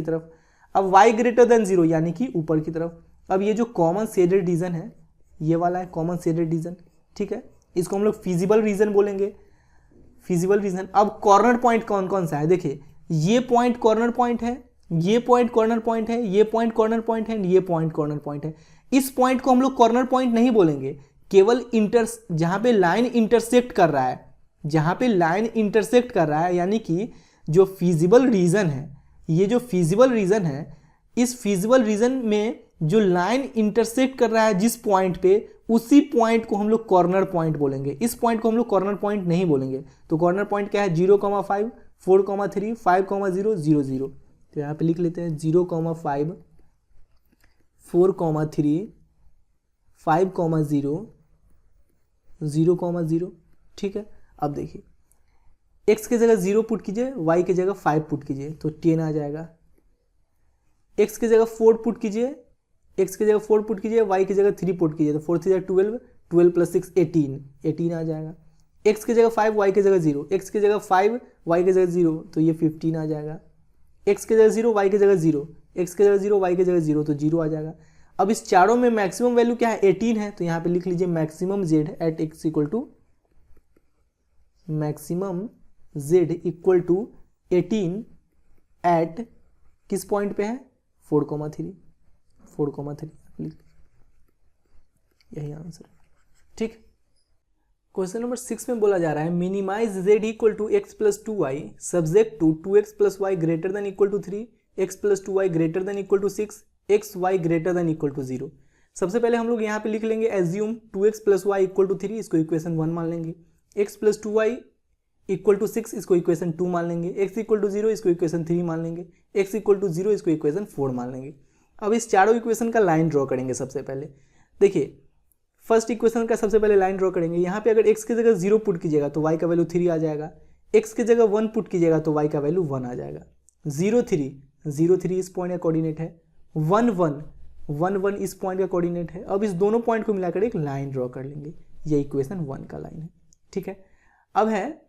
S1: तरफ। अब y > 0 यानी कि ऊपर की तरफ। अब ये जो कॉमन शेडेड रीजन है ये वाला है कॉमन शेडेड रीजन। ठीक है। इसको हम लोग फिजिबल रीजन बोलेंगे, फिजिबल रीजन। अब कॉर्नर पॉइंट कौन कौन सा है, देखिए ये पॉइंट कॉर्नर पॉइंट है, ये पॉइंट कॉर्नर पॉइंट है, ये पॉइंट कॉर्नर पॉइंट है, ये पॉइंट कॉर्नर पॉइंट है। इस पॉइंट को हम लोग कॉर्नर पॉइंट नहीं बोलेंगे, केवल जहां पे लाइन इंटरसेक्ट कर रहा है, यानी कि जो फिजिबल रीजन है, ये जो फिजिबल रीजन है, इस फिजिबल रीजन में जो लाइन इंटरसेक्ट कर रहा है जिस पॉइंट पे, उसी पॉइंट को हम लोग कॉर्नर पॉइंट बोलेंगे। इस पॉइंट को हम लोग कॉर्नर पॉइंट नहीं बोलेंगे। तो कॉर्नर पॉइंट क्या है, 0,5 4,3 5,0 0 0। तो यहाँ पे लिख लेते हैं 0,5 4,3 5,0 0,0। ठीक है। अब देखिए x की जगह 0 पुट कीजिए, y की जगह 5 पुट कीजिए तो 10 आ जाएगा। x की जगह 4 पुट कीजिए, y की जगह 3 पुट कीजिए तो 4 3 12 12 + 6 18 आ जाएगा। x की जगह 5 y की जगह 0, x की जगह 5 y की जगह 0 तो ये 15 आ जाएगा। x की जगह 0 y की जगह 0, x की जगह 0 y की जगह 0 तो 0 आ जाएगा। अब इस चारों में मैक्सिमम वैल्यू क्या है, 18 है, तो यहाँ पे लिख लीजिए maximum z at x = 18 at किस पॉइंट पे है, 4,3 यही आंसर है। ठीक। क्वेश्चन नंबर 6 में बोला जा रहा है minimize z = x + 2y subject to 2x + y > 3, x + 2y > 6, x y > 0। सबसे पहले हम लोग यहाँ पे लिख लेंगे एज्यूम 2x + y = 3, इसको इक्वेशन 1 मान लेंगे। x + 2y = 6, इसको इक्वेशन 2 मान लेंगे। x = 0, इसको इक्वेशन 3 मान लेंगे। x = 0, इसको इक्वेशन 4 मान लेंगे। अब इस चारों इक्वेशन का लाइन ड्रॉ करेंगे। सबसे पहले देखिए फर्स्ट इक्वेशन का सबसे पहले लाइन ड्रॉ करेंगे। यहाँ पे अगर x की जगह 0 पुट कीजिएगा तो y का वैल्यू 3 आ जाएगा, x की जगह 1 पुट कीजिएगा तो y का वैल्यू 1 आ जाएगा। 0 3 इस पॉइंट का कोऑर्डिनेट है। 1 1 इस पॉइंट का कोऑर्डिनेट है। अब इस दोनों पॉइंट को मिलाकर एक लाइन ड्रॉ कर लेंगे, ये इक्वेशन 1 का लाइन है, ठीक है। अब है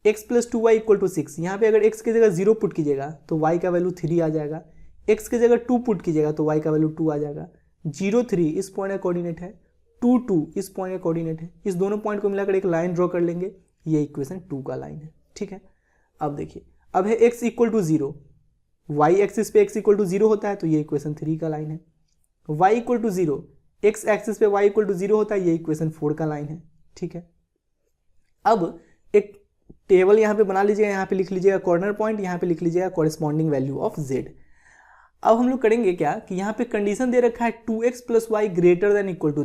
S1: x + 2y = 6। यहाँ पे अगर x की जगह 0 पुट कीजिएगा तो y का वैल्यू 3 आ जाएगा। x की जगह 2 पुट कीजिएगा तो y का वैल्यू 2 आ जाएगा। 0 3 इस पॉइंट का कोऑर्डिनेट है, 2 2 इस पॉइंट का कोऑर्डिनेट है। इस दोनों पॉइंट को मिलाकर एक लाइन ड्रॉ कर लेंगे, ये इक्वेशन 2 का लाइन है, ठीक है। अब देखिए, अब है x = 0, y एक्सिस पे x = 0 होता है तो ये इक्वेशन 3 का लाइन है। y = 0, x एक्सिस पे y = 0 होता है, ये इक्वेशन 4 का लाइन है, ठीक है। अब एक टेबल यहाँ पे बना लीजिएगा, यहाँ पे लिख लीजिएगा कॉर्नर पॉइंट, यहाँ पे लिख लीजिएगा कॉरेस्पॉन्डिंग वैल्यू ऑफ z। अब हम लोग करेंगे क्या कि यहाँ पे कंडीशन दे रखा है 2x + y >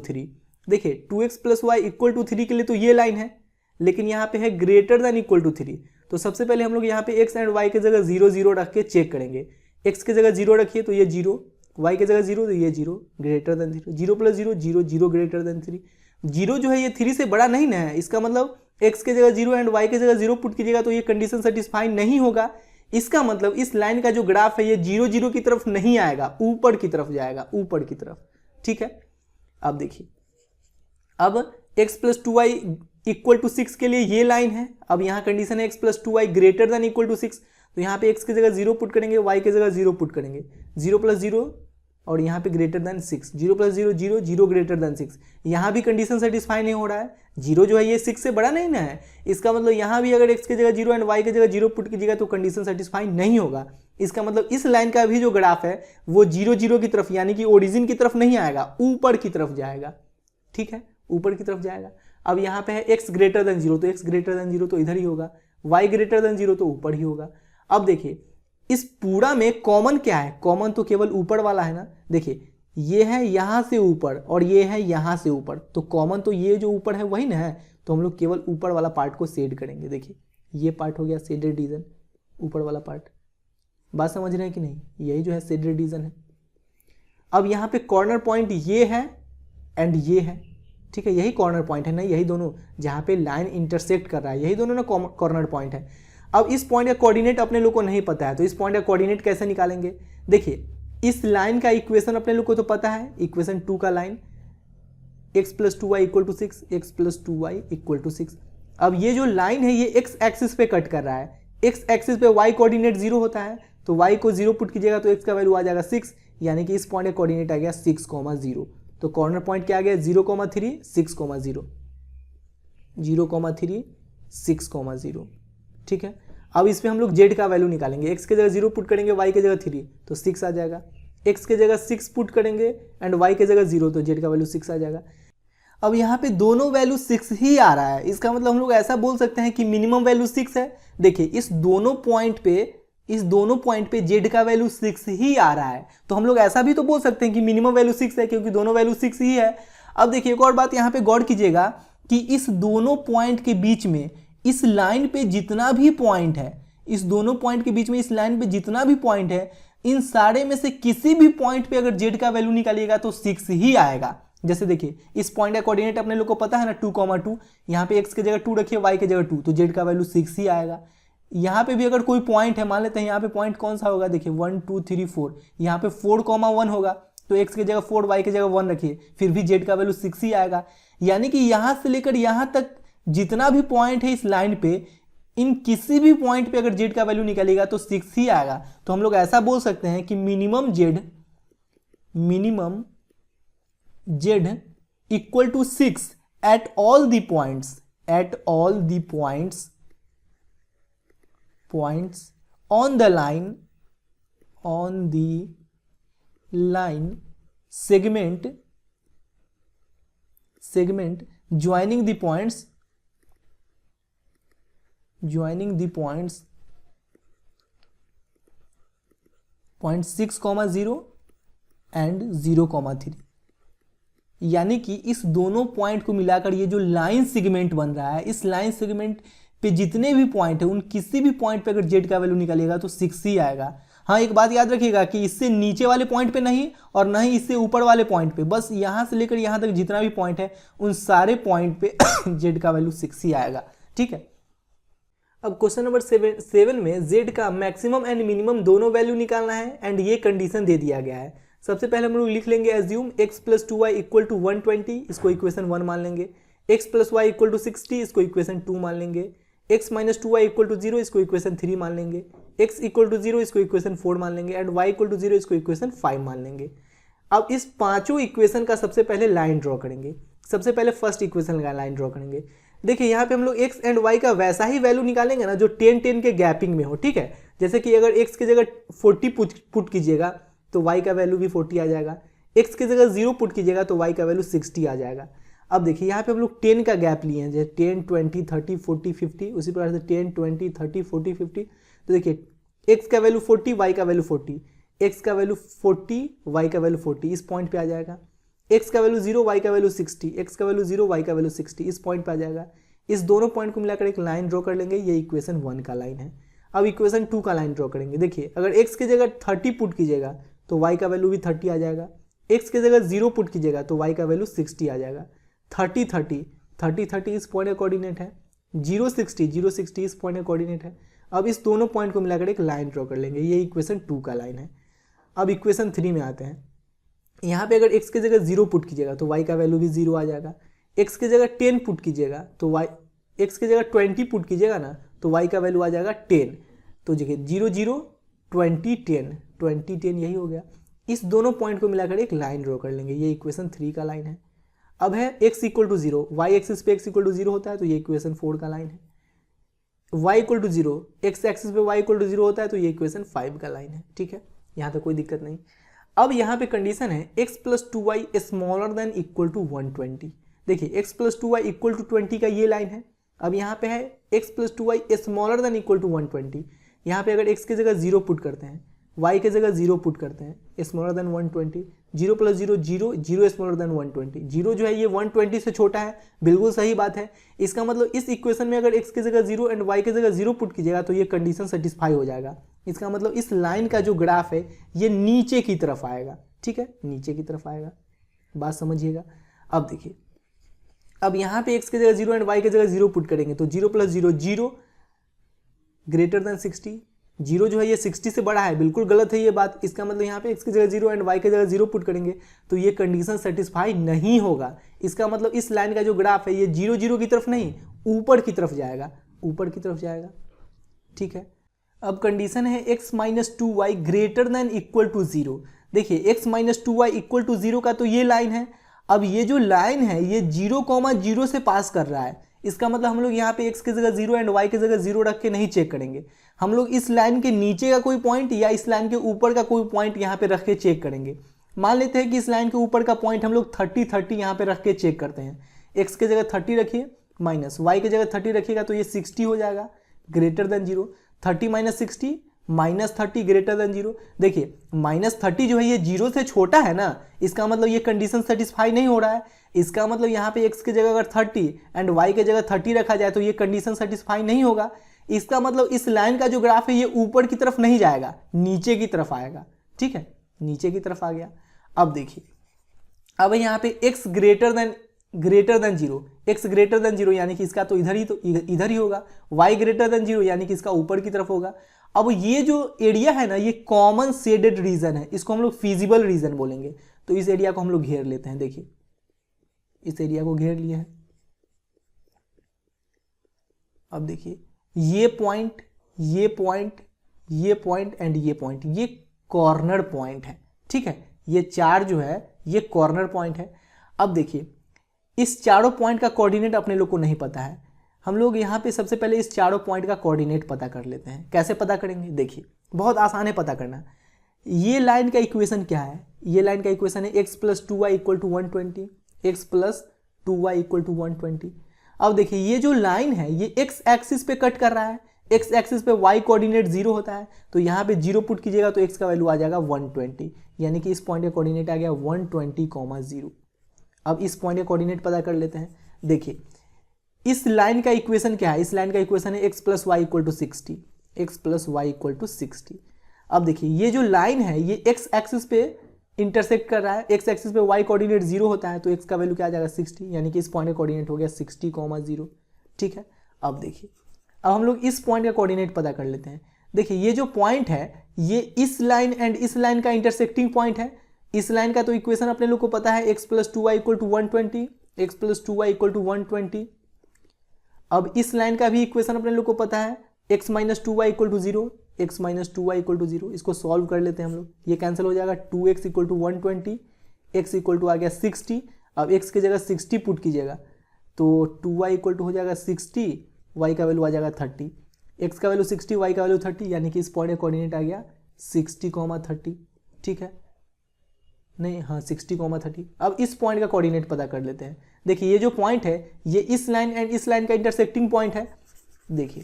S1: 3। देखिए 2x + y = 3 के लिए तो ये लाइन है, लेकिन यहाँ पे है > 3। तो सबसे पहले हम लोग यहाँ पे x एंड y की जगह 0 0 रख के चेक करेंगे। x की जगह 0 रखिए तो ये 0, y की जगह 0 तो ये 0 > 3। 0 + 0 0 0 > 3। 0 जो है ये 3 से बड़ा नहीं ना है, इसका मतलब x की जगह 0 एंड y की जगह 0 पुट कीजिएगा तो ये कंडीशन सेटिस्फाई नहीं होगा। इसका मतलब इस लाइन का जो ग्राफ है ये 0 0 की तरफ नहीं आएगा, ऊपर की तरफ जाएगा, ऊपर की तरफ, ठीक है। अब देखिए, अब x + 2y = 6 के लिए ये लाइन है। अब यहाँ कंडीशन है x + 2y > 6, तो यहाँ पे x की जगह 0 पुट करेंगे, y की जगह 0 पुट करेंगे। 0 + 0 और यहाँ पे > 6, 0 + 0 0 0 > 6। यहाँ भी कंडीशन सेटिस्फाई नहीं हो रहा है, 0 जो है ये 6 से बड़ा नहीं ना है। इसका मतलब यहाँ भी अगर x की जगह 0 एंड y की जगह 0 पुट कीजिएगा तो कंडीशन सेटिस्फाई नहीं होगा। इसका मतलब इस लाइन का भी जो ग्राफ है वो 0 0 की तरफ यानी कि ओरिजिन की तरफ नहीं आएगा, ऊपर की तरफ जाएगा, ठीक है, ऊपर की तरफ जाएगा। अब यहाँ पे है x > 0, तो x > 0 तो इधर ही होगा, y > 0 तो ऊपर ही होगा। अब देखिए इस पूरा में कॉमन क्या है, कॉमन तो केवल ऊपर वाला है ना। देखिए ये है यहाँ से ऊपर और ये है यहाँ से ऊपर, तो कॉमन तो ये जो ऊपर है वही ना है, तो हम लोग केवल ऊपर वाला पार्ट को शेड करेंगे। देखिए ये पार्ट हो गया शेडेड रीजन, ऊपर वाला पार्ट। बात समझ रहे हैं कि नहीं, यही जो है शेडेड रीजन है। अब यहाँ पे कॉर्नर पॉइंट ये है एंड ये है, ठीक है, यही कॉर्नर पॉइंट है ना, यही दोनों जहाँ पे लाइन इंटरसेक्ट कर रहा है, यही दोनों ना कॉर्नर पॉइंट है। अब इस पॉइंट का कोऑर्डिनेट अपने लोग को नहीं पता है, तो इस पॉइंट का कोऑर्डिनेट कैसे निकालेंगे। देखिए इस लाइन का इक्वेशन अपने लोग को तो पता है, इक्वेशन 2 का line, x + 2y = 6, x + 2y = 6। अब ये जो लाइन है ये x एक्सिस पे कट कर रहा है, x एक्सिस पे y कोऑर्डिनेट 0 होता है, तो y को 0 पुट कीजिएगा तो x का वैल्यू आ जाएगा 6, यानी कि इस पॉइंट का कोऑर्डिनेट आ गया 6, 0। तो कॉर्नर पॉइंट क्या आ गया 0, 3, 6, 0, 0, 3, 6, 0, ठीक है। अब इस पे हम लोग z का वैल्यू निकालेंगे, x की जगह 0 पुट करेंगे, y की जगह 3 तो 6 आ जाएगा। x की जगह 6 पुट करेंगे एंड y की जगह 0 तो z का वैल्यू 6 आ जाएगा। अब यहाँ पे दोनों वैल्यू 6 ही आ रहा है, इसका मतलब हम लोग ऐसा बोल सकते हैं कि मिनिमम वैल्यू 6 है। देखिए इस दोनों पॉइंट पे z का वैल्यू 6 ही आ रहा है, तो हम लोग ऐसा भी तो बोल सकते हैं कि मिनिमम वैल्यू 6 है, क्योंकि दोनों वैल्यू 6 ही है। अब देखिए एक और बात यहाँ पे गौर कीजिएगा कि इस दोनों पॉइंट के बीच में इस लाइन पे जितना भी पॉइंट है, इस दोनों पॉइंट के बीच में इस लाइन पे जितना भी पॉइंट है, इन सारे में से किसी भी पॉइंट पे अगर z का वैल्यू निकालिएगा तो 6 ही आएगा। जैसे देखिए इस पॉइंट का कोऑर्डिनेट अपने लोग को पता है ना 2, 2, यहाँ पे x की जगह 2 रखिए, y की जगह 2 तो z का वैल्यू 6 ही आएगा। यहाँ पे भी अगर कोई पॉइंट है, मान लेते हैं यहाँ पे पॉइंट कौन सा होगा, देखिए 1 2 3 4, यहाँ पे 4, 1 होगा, तो x की जगह 4, y की जगह 1 रखिए, फिर भी z का वैल्यू 6 ही आएगा। यानी कि यहाँ से लेकर यहाँ तक जितना भी पॉइंट है इस लाइन पे, इन किसी भी पॉइंट पे अगर z का वैल्यू निकालेगा तो 6 ही आएगा। तो हम लोग ऐसा बोल सकते हैं कि minimum z = 6 at all the points on the line segment joining the points 0.6, 0 and 0, 3। यानी कि इस दोनों पॉइंट को मिलाकर ये जो लाइन सेगमेंट बन रहा है, इस लाइन सेगमेंट पे जितने भी पॉइंट है उन किसी भी पॉइंट पे अगर z का वैल्यू निकालिएगा तो 6 ही आएगा। हाँ एक बात याद रखिएगा कि इससे नीचे वाले पॉइंट पे नहीं और ना ही इससे ऊपर वाले पॉइंट पे, बस यहाँ से लेकर यहाँ तक जितना भी पॉइंट है उन सारे पॉइंट पे z का वैल्यू 6 ही आएगा, ठीक है। अब क्वेश्चन नंबर 7 में z का मैक्सिमम एंड मिनिमम दोनों वैल्यू निकालना है एंड ये कंडीशन दे दिया गया है। सबसे पहले हम लोग लिख लेंगे एज्यूम x + 2y = 120, इसको इक्वेशन 1 मान लेंगे। x + y = 60, इसको इक्वेशन 2 मान लेंगे। x - 2y = 0, इसको इक्वेशन 3 मान लेंगे। x = 0, इसको इक्वेशन 4 मान लेंगे एंड y = 0, इसको इक्वेशन 5 मान लेंगे। अब इस पांचों इक्वेशन का सबसे पहले लाइन ड्रॉ करेंगे। सबसे पहले फर्स्ट इक्वेशन का लाइन ड्रॉ करेंगे। देखिए यहाँ पे हम लोग x एंड y का वैसा ही वैल्यू निकालेंगे ना जो 10-10 के गैपिंग में हो, ठीक है। जैसे कि अगर x की जगह 40 पुट कीजिएगा तो y का वैल्यू भी 40 आ जाएगा। x की जगह 0 पुट कीजिएगा तो y का वैल्यू 60 आ जाएगा। अब देखिए यहाँ पे हम लोग 10 का गैप लिए हैं, जैसे 10, 20, 30, 40, 50, उसी प्रकार से 10, 20, 30, 40, 50। तो देखिए x का वैल्यू 40, y का वैल्यू 40, x का वैल्यू 40, y का वैल्यू 40, इस पॉइंट पे आ जाएगा। x का वैल्यू 0, y का वैल्यू 60, x का वैल्यू 0, y का वैल्यू 60, इस पॉइंट पे आ जाएगा। इस दोनों पॉइंट को मिलाकर एक लाइन ड्रॉ कर लेंगे, ये इक्वेशन 1 का लाइन है। अब इक्वेशन 2 का लाइन ड्रॉ करेंगे। देखिए अगर x की जगह 30 पुट कीजिएगा तो y का वैल्यू भी 30 आ जाएगा। x की जगह 0 पुट कीजिएगा तो y का वैल्यू 60 आ जाएगा। 30, 30, 30, 30 इस पॉइंट का कोऑर्डिनेट है। 0, 60, 0, 60 इस पॉइंट का कोऑर्डिनेट है। अब इस दोनों पॉइंट को मिलाकर एक लाइन ड्रॉ कर लेंगे, ये इक्वेशन 2 का लाइन है। अब इक्वेशन 3 में आते हैं। यहाँ पे अगर x की जगह 0 पुट कीजिएगा तो y का वैल्यू भी 0 आ जाएगा। x की जगह 10 पुट कीजिएगा तो x की जगह 20 पुट कीजिएगा ना तो y का वैल्यू आ जाएगा 10। तो देखिए 0, 0, 20, 10, 20, 10 यही हो गया। इस दोनों पॉइंट को मिलाकर एक लाइन ड्रॉ कर लेंगे, ये इक्वेशन 3 का लाइन है। अब है x = 0, y एक्सिस पे x = 0 होता है तो ये इक्वेशन 4 का लाइन है। y = 0, x एक्सिस पे y = 0 होता है तो ये इक्वेशन 5 का लाइन है, ठीक है। यहाँ तक कोई दिक्कत नहीं। अब यहाँ पे कंडीशन है x + 2y ≤ 120। देखिए x + 2y = 20 का ये लाइन है। अब यहाँ पे है x + 2y ≤ 120। यहाँ पे अगर x की जगह 0 पुट करते हैं, y की जगह 0 पुट करते हैं, <120, 0 + 0, 0, 0 <120। 0 जो है ये 120 से छोटा है, बिल्कुल सही बात है। इसका मतलब इस इक्वेशन में अगर x की जगह 0 एंड y की जगह 0 पुट कीजिएगा तो ये कंडीशन सेटिस्फाई हो जाएगा। इसका मतलब इस लाइन का जो ग्राफ है ये नीचे की तरफ आएगा, ठीक है, नीचे की तरफ आएगा, बात समझिएगा। अब देखिए अब यहाँ पे x की जगह 0 एंड y की जगह 0 पुट करेंगे तो 0 + 0, 0 > 60। 0 जो है ये 60 से बड़ा है, बिल्कुल गलत है ये बात। इसका मतलब यहाँ पे x की जगह 0 एंड y की जगह 0 पुट करेंगे तो ये कंडीशन सेटिस्फाई नहीं होगा। इसका मतलब इस लाइन का जो ग्राफ है ये 0, 0 की तरफ नहीं, ऊपर की तरफ जाएगा, ऊपर की तरफ जाएगा, ठीक है। अब कंडीशन है x - 2y > 0। देखिए x - 2y = 0 का तो ये लाइन है। अब ये जो लाइन है ये 0, 0 से पास कर रहा है। इसका मतलब हम लोग यहाँ पे x की जगह 0 एंड y की जगह 0 रख के नहीं चेक करेंगे। हम लोग इस लाइन के नीचे का कोई पॉइंट या इस लाइन के ऊपर का कोई पॉइंट यहाँ पे रख के चेक करेंगे। मान लेते हैं कि इस लाइन के ऊपर का पॉइंट हम लोग 30, 30 यहाँ पे रख के चेक करते हैं। x की जगह 30 रखिए माइनस y की जगह 30 रखिएगा तो ये 60 हो जाएगा, <0। 30 - 60 -30 <0। देखिए -30 जो है ये 0 से छोटा है ना, इसका मतलब ये कंडीशन सेटिस्फाई नहीं हो रहा है। इसका मतलब यहाँ पे x की जगह अगर 30 एंड y की जगह 30 रखा जाए तो ये कंडीशन सेटिस्फाई नहीं होगा। इसका मतलब इस लाइन का जो ग्राफ है ये ऊपर की तरफ नहीं जाएगा, नीचे की तरफ आएगा, ठीक है, नीचे की तरफ आ गया। अब देखिए अब यहाँ पे x > 0, x > 0 यानी कि इसका तो इधर ही होगा, y > 0 यानी कि इसका ऊपर की तरफ होगा। अब ये जो एरिया है ना ये कॉमन शेडेड रीजन है, इसको हम लोग फिजिबल रीजन बोलेंगे। तो इस एरिया को हम लोग घेर लेते हैं। देखिए इस एरिया को घेर लिए हैं। अब देखिए ये पॉइंट, ये पॉइंट, ये पॉइंट एंड ये पॉइंट, ये कॉर्नर पॉइंट है, ठीक है। ये 4 जो है ये कॉर्नर पॉइंट है। अब देखिए इस चारों पॉइंट का कोऑर्डिनेट अपने लोग को नहीं पता है। हम लोग यहाँ पे सबसे पहले इस चारों पॉइंट का कोऑर्डिनेट पता कर लेते हैं। कैसे पता करेंगे? देखिए बहुत आसान है पता करना। ये लाइन का इक्वेशन क्या है? ये लाइन का इक्वेशन है x + 2y = 120, x + 2y = 120। अब देखिए ये जो लाइन है ये x एक्सिस पे कट कर रहा है, x एक्सिस पे y कोऑर्डिनेट 0 होता है तो यहाँ पे 0 पुट कीजिएगा तो x का वैल्यू आ जाएगा 120, यानी कि इस पॉइंट का कोऑर्डिनेट आ गया 120, 0। अब इस पॉइंट का कोऑर्डिनेट पता कर लेते हैं। देखिए इस लाइन का इक्वेशन क्या है? इस लाइन का इक्वेशन है x + y = 60, x + y = 60। अब देखिए ये जो लाइन है ये x एक्सिस पे इंटरसेक्ट कर रहा है, x एक्सिस पे y कोऑर्डिनेट 0 होता है तो x का वैल्यू क्या आ जाएगा 60, यानी कि इस पॉइंट का कोऑर्डिनेट हो गया 60, 0, ठीक है। अब देखिए अब हम लोग इस पॉइंट का कोऑर्डिनेट पता कर लेते हैं। देखिए ये जो पॉइंट है ये इस लाइन एंड इस लाइन का इंटरसेक्टिंग पॉइंट है। इस लाइन का तो इक्वेशन अपने लोग को पता है, x + 2y = 120, x + 2y = 120। अब इस लाइन का भी इक्वेशन अपने लोग को पता है, x - 2y = 0, x - 2y = 0। इसको सॉल्व कर लेते हैं हम लोग, ये कैंसिल हो जाएगा, 2x = 120, x = आ गया 60। अब x की जगह 60 पुट कीजिएगा तो 2y = हो जाएगा 60, y का वैल्यू आ जाएगा 30, x का वैल्यू 60, y का वैल्यू 30, यानी कि इस पॉइंट का कोऑर्डिनेट आ गया 60,30। ठीक है, नहीं हाँ 60,30। अब इस पॉइंट का कोऑर्डिनेट पता कर लेते हैं। देखिए ये जो पॉइंट है ये इस लाइन एंड इस लाइन का इंटरसेक्टिंग पॉइंट है। देखिए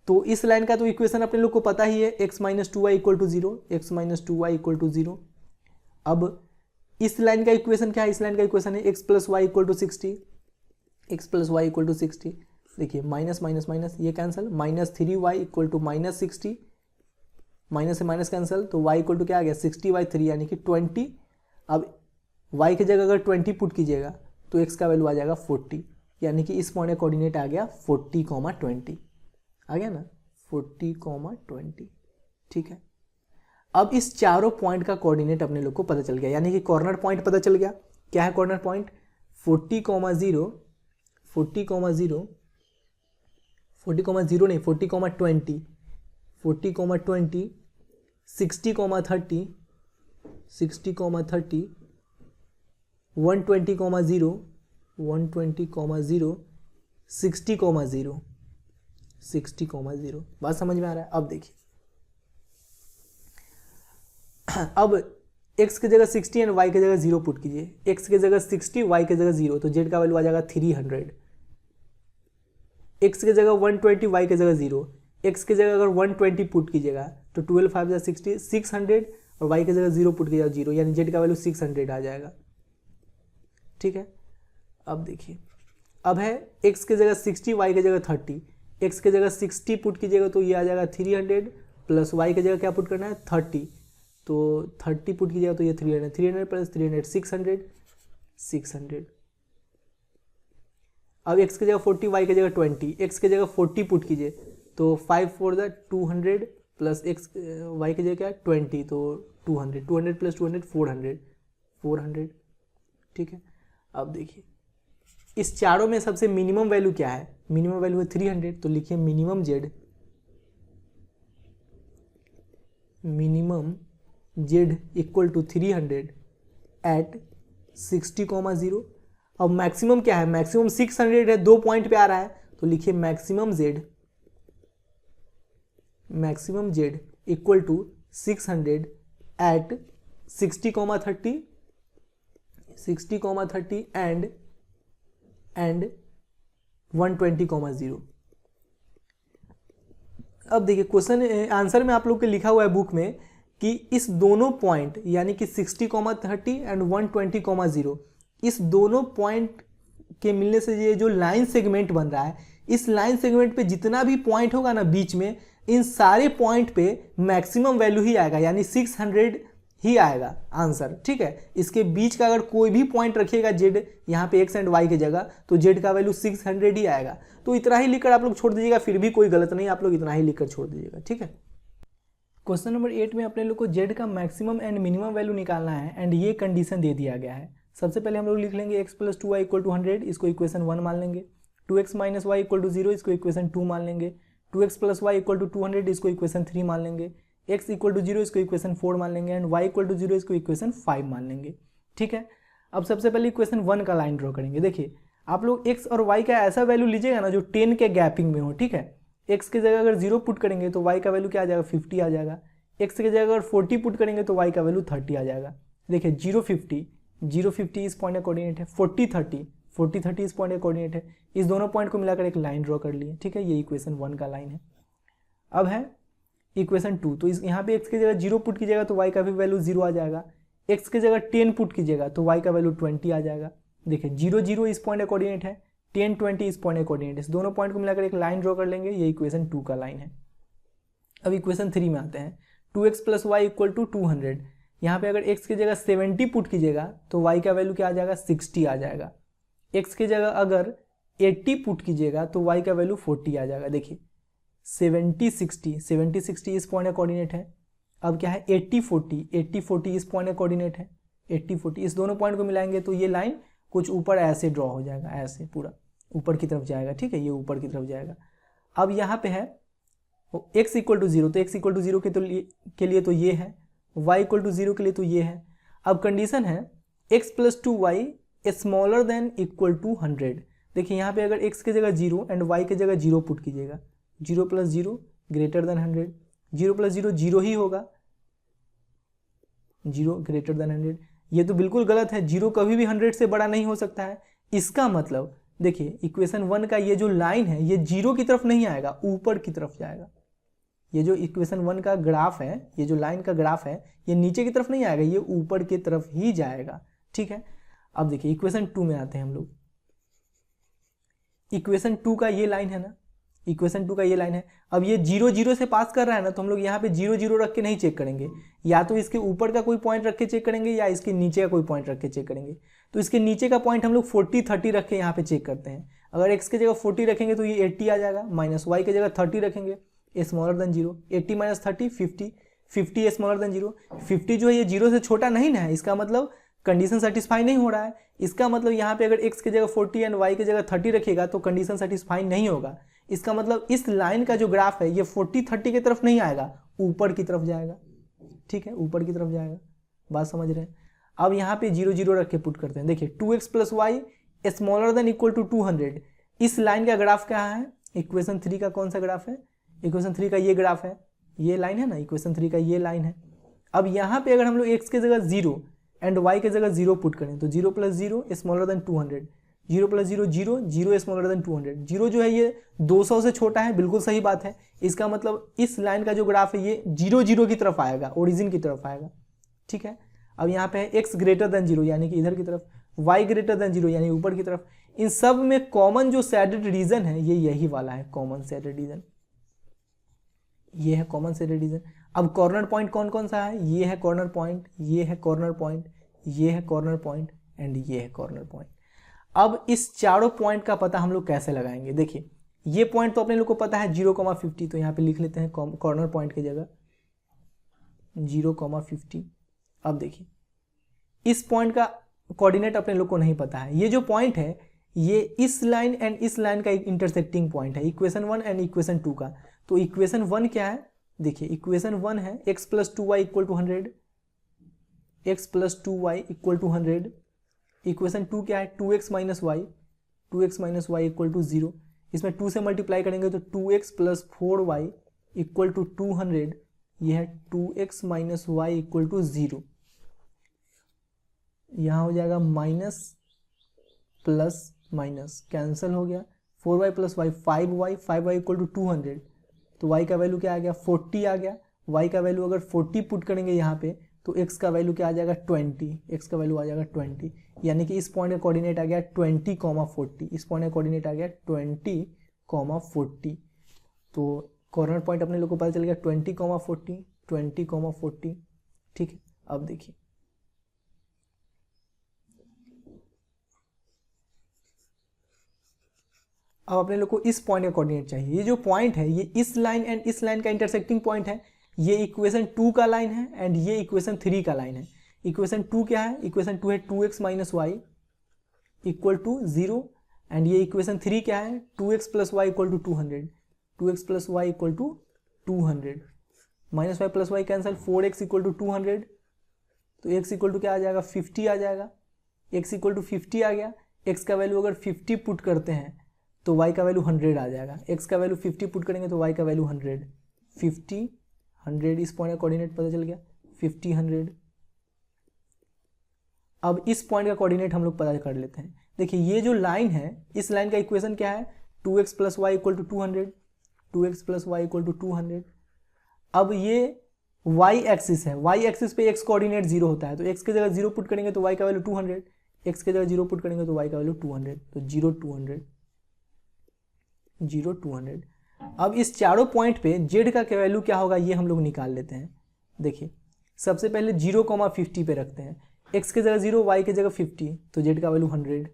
S1: तो इस लाइन का तो इक्वेशन अपने लोग को पता ही है, x - 2y = 0, x - 2y = 0। अब इस लाइन का इक्वेशन क्या है, इस लाइन का इक्वेशन है x + y = 60, x + y = 60। देखिए माइनस माइनस माइनस ये कैंसिल, -3y = -60, माइनस से माइनस कैंसिल, तो y = क्या आ गया 60/3 यानी कि 20। अब y की जगह अगर 20 पुट कीजिएगा तो x का वैल्यू आ जाएगा 40, यानी कि इस पॉइंट का कोऑर्डिनेट आ गया 40,20। आ गया ना 40,20। ठीक है, अब इस चारों पॉइंट का कोऑर्डिनेट अपने लोग को पता चल गया, यानी कि कॉर्नर पॉइंट पता चल गया। क्या है कॉर्नर पॉइंट, 40,0, 40,0, 40,0 नहीं 40,20, 40,20, 60,30, 60,30, 120,0, 120,0, 60,0, 60,0। बात समझ में आ रहा है। अब देखिए अब x की जगह 60 एंड y की जगह 0 पुट कीजिए, x की जगह 60, y की जगह 0, तो z का वैल्यू आ जाएगा 300। x की जगह 120, y की जगह 0, x की जगह अगर 120 पुट कीजिएगा तो 12 5 60, 600, और y की जगह 0 पुट कीजिएगा 0, यानी z का वैल्यू 600 आ जाएगा। ठीक है, अब देखिए अब है x की जगह 60, y की जगह 30, x की जगह 60 पुट कीजिएगा तो ये आ जाएगा 300, प्लस y की जगह क्या पुट करना है 30, तो 30 पुट कीजिएगा तो ये 300, 300 प्लस 300 600, 600। अब x की जगह 40, y की जगह 20, x की जगह 40 पुट कीजिए तो 5 4 200, प्लस x y की जगह क्या 20, तो 200, 200 प्लस 200 400, 400। ठीक है, अब देखिए इस चारों में सबसे मिनिमम वैल्यू क्या है, मिनिमम वैल्यू है 300, तो लिखिए minimum z, minimum z = 300 at 60,0। अब मैक्सिमम क्या है, मैक्सिमम 600 है, 2 पॉइंट पे आ रहा है, तो लिखिए maximum z, maximum z = 600 at 60,30, 60,30 and 120,0। अब देखिए क्वेश्चन आंसर में आप लोग के लिखा हुआ है बुक में कि इस दोनों पॉइंट यानी कि 60,30 एंड 120,0, इस दोनों पॉइंट के मिलने से ये जो लाइन सेगमेंट बन रहा है, इस लाइन सेगमेंट पे जितना भी पॉइंट होगा ना बीच में, इन सारे पॉइंट पे मैक्सिमम वैल्यू ही आएगा, यानी 600 ही आएगा आंसर। ठीक है, इसके बीच का अगर कोई भी पॉइंट रखिएगा z यहाँ पे x एंड y की जगह, तो z का वैल्यू 600 ही आएगा। तो इतना ही लिखकर आप लोग छोड़ दीजिएगा, फिर भी कोई गलत नहीं, आप लोग इतना ही लिखकर छोड़ दीजिएगा। ठीक है, क्वेश्चन नंबर 8 में अपने लोग को z का मैक्सिमम एंड मिनिमम वैल्यू निकालना है एंड ये कंडीशन दे दिया गया है। सबसे पहले हम लोग लिख लेंगे x + 2y = 100, इसको इक्वेशन 1 मान लेंगे। 2x - y = 0, इसको इक्वेशन 2 मान लेंगे। 2x + y = 200, इसको इक्वेशन 3 मान लेंगे। x = 0, इसको इक्वेशन 4 मान लेंगे एंड y = 0, इसको इक्वेशन 5 मान लेंगे। ठीक है, अब सबसे पहले इक्वेशन 1 का लाइन ड्रॉ करेंगे। देखिए आप लोग x और y का ऐसा वैल्यू लीजिएगा ना जो 10 के गैपिंग में हो। ठीक है, x की जगह अगर 0 पुट करेंगे तो y का वैल्यू क्या आ जाएगा 50 आ जाएगा। x की जगह अगर 40 पुट करेंगे तो y का वैल्यू 30 आ जाएगा। देखिए 0 50, 0 50 इस पॉइंट का कोऑर्डिनेट है, 40 30, 40 30 इस पॉइंट का कोऑर्डिनेट है। इस दोनों पॉइंट को मिलाकर एक लाइन ड्रॉ कर लिए। ठीक है, ये इक्वेशन 1 का लाइन है। अब है इक्वेशन 2, तो इस यहाँ पे x की जगह 0 पुट कीजिएगा तो y का भी वैल्यू 0 आ जाएगा। x की जगह 10 पुट कीजिएगा तो y का वैल्यू 20 आ जाएगा। देखिए 0 0 इस पॉइंट का कोऑर्डिनेट है, 10 20 इस पॉइंट का कोऑर्डिनेट है। इस दोनों पॉइंट को मिलाकर एक लाइन ड्रॉ कर लेंगे, ये इक्वेशन 2 का लाइन है। अब इक्वेशन 3 में आते हैं। 2x + y = 200, यहाँ पे अगर x की जगह 70 पुट कीजिएगा तो y का वैल्यू क्या आ जाएगा 60 आ जाएगा। x की जगह अगर 80 पुट कीजिएगा तो y का वैल्यू 40 आ जाएगा। देखिए 70 60, 70 60 इस पॉइंट का कोऑर्डिनेट है। अब क्या है 80 40, 80 40 इस पॉइंट का कोऑर्डिनेट है। 80 40 इस दोनों पॉइंट को मिलाएंगे तो ये लाइन कुछ ऊपर ऐसे ड्रॉ हो जाएगा, ऐसे पूरा ऊपर की तरफ जाएगा, ठीक है, ये ऊपर की तरफ जाएगा। अब यहाँ पे है x इक्वल टू 0, तो x इक्वल टू 0 के लिए तो ये है, y इक्वल टू 0 के लिए तो ये है। अब कंडीशन है x plus 2y smaller than equal to 100। देखिए यहाँ पे अगर x की जगह 0 एंड y की जगह 0 पुट कीजिएगा, 0 प्लस 0 ग्रेटर देन 100, 0 प्लस 0 0 ही होगा, 0 ग्रेटर देन 100। ये तो बिल्कुल गलत है, 0 कभी भी 100 से बड़ा नहीं हो सकता है। इसका मतलब देखिए इक्वेशन 1 का ये जो लाइन है ये 0 की तरफ नहीं आएगा, ऊपर की तरफ जाएगा। ये जो इक्वेशन 1 का ग्राफ है, ये जो लाइन का ग्राफ है, ये नीचे की तरफ नहीं आएगा, ये ऊपर की तरफ ही जाएगा, ठीक है। अब देखिए इक्वेशन 2 में आते हैं हम लोग। इक्वेशन 2 का ये लाइन है ना, इक्वेशन 2 का ये लाइन है। अब ये 0 0 से पास कर रहा है ना, तो हम लोग यहाँ पे 0 0 रख के नहीं चेक करेंगे, या तो इसके ऊपर का कोई पॉइंट रख के चेक करेंगे या इसके नीचे का कोई पॉइंट रख के चेक करेंगे। तो इसके नीचे का पॉइंट हम लोग 40 30 रख के यहाँ पे चेक करते हैं। अगर x की जगह 40 रखेंगे तो ये 80 आ जाएगा, माइनस y की जगह 30 रखेंगे, smaller than 0, 80 minus 30 50, 50 smaller than 0। 50 जो है ये 0 से छोटा नहीं ना है, इसका मतलब कंडीशन सेटिस्फाई नहीं हो रहा है। इसका मतलब यहाँ पे अगर x की जगह 40 एंड y की जगह 30 रखिएगा तो कंडीशन सेटिस्फाई नहीं होगा। इसका मतलब इस लाइन का जो ग्राफ है ये 40 30 की तरफ नहीं आएगा, ऊपर की तरफ जाएगा, ठीक है, ऊपर की तरफ जाएगा। बात समझ रहे हैं। अब यहाँ पे 0 0 रख के पुट करते हैं। देखिए 2x plus y smaller than equal to 200, इस लाइन का ग्राफ क्या है, इक्वेशन 3 का कौन सा ग्राफ है, इक्वेशन 3 का ये ग्राफ है, ये लाइन है ना, इक्वेशन 3 का ये लाइन है। अब यहाँ पे अगर हम लोग x की जगह 0 एंड y की जगह 0 पुट करें तो 0 plus 0 smaller than 200, 0 plus 0 0, 0 smaller than 200। 0 जो है ये 200 से छोटा है, बिल्कुल सही बात है। इसका मतलब इस लाइन का जो ग्राफ है ये 0 0 की तरफ आएगा, ओरिजिन की तरफ आएगा, ठीक है। अब यहाँ पे है x ग्रेटर देन 0 यानी कि इधर की तरफ, y ग्रेटर देन 0 यानी ऊपर की तरफ। इन सब में कॉमन जो शेडेड रीजन है ये यही वाला है, कॉमन शेडेड रीजन, ये है कॉमन शेडेड रीजन। अब कॉर्नर पॉइंट कौन कौन सा है, ये है कॉर्नर पॉइंट, ये है कॉर्नर पॉइंट, ये है कॉर्नर पॉइंट एंड ये है कॉर्नर पॉइंट। अब इस चारों पॉइंट का पता हम लोग कैसे लगाएंगे। देखिए ये पॉइंट तो अपने लोग को पता है 0,50, तो यहाँ पे लिख लेते हैं कॉर्नर पॉइंट की जगह 0,50। अब देखिए इस पॉइंट का कोऑर्डिनेट अपने लोग को नहीं पता है। ये जो पॉइंट है ये इस लाइन एंड इस लाइन का एक इंटरसेक्टिंग पॉइंट है, इक्वेशन 1 एंड इक्वेशन 2 का। तो इक्वेशन 1 क्या है, देखिए इक्वेशन 1 है x plus 2y equal to 100, x plus 2y equal to 100। Equation 2 क्या है 2x minus y, 2x minus y equal to 0। इसमें 2 से मल्टीप्लाई करेंगे तो 2x plus 4y equal to 200, यह है 2x minus y equal to 0। यहाँ हो जाएगा माइनस प्लस माइनस कैंसिल हो गया, 4y plus Y 5y, 5y equal to 200। तो y का वैल्यू क्या आ गया 40 आ गया। y का वैल्यू अगर 40 पुट करेंगे यहाँ पे तो x का वैल्यू क्या आ जाएगा 20, x का वैल्यू आ जाएगा 20, यानी कि इस पॉइंट का कोऑर्डिनेट आ गया 20,40, इस पॉइंट का कोऑर्डिनेट आ गया 20,40। तो कॉर्नर पॉइंट अपने लोग को पता चल गया 20,40, 20,40, ठीक है। अब देखिए अब अपने लोग को इस पॉइंट का कोऑर्डिनेट चाहिए। ये जो पॉइंट है ये इस लाइन एंड इस लाइन का इंटरसेक्टिंग पॉइंट है। ये इक्वेशन 2 का लाइन है एंड ये इक्वेशन 3 का लाइन है। इक्वेशन 2 क्या है, इक्वेशन 2 है 2x minus y equal to 0 and ये इक्वेशन 3 क्या है 2x plus y equal to 200, 2x plus y equal to 200, minus y plus y cancel, 4x equal to 200, तो x इक्वल टू क्या आ जाएगा 50 आ जाएगा। x इक्वल टू 50 आ गया। x का value अगर 50 पुट करते हैं तो y का वैल्यू 100 आ जाएगा। x का वैल्यू 50 पुट करेंगे तो y का वैल्यू 100, 50 100, इस पॉइंट का कोऑर्डिनेट पता चल गया 50 100। अब इस पॉइंट का कोऑर्डिनेट हम लोग पता कर लेते हैं। देखिए ये जो लाइन है इस लाइन का इक्वेशन क्या है 2x plus y equal to 200, 2x plus y equal to 200। अब ये y एक्सिस है, y एक्सिस पे x कोऑर्डिनेट 0 होता है, तो x की जगह 0 पुट करेंगे तो y का वैल्यू 200, x की जगह 0 पुट करेंगे तो y का वैल्यू 200, तो 0 200, 0 200। अब इस चारों पॉइंट पे z का वैल्यू क्या होगा ये हम लोग निकाल लेते हैं। देखिए सबसे पहले 0,50 पे रखते हैं, x की जगह 0 y की जगह 50, तो z का वैल्यू 100,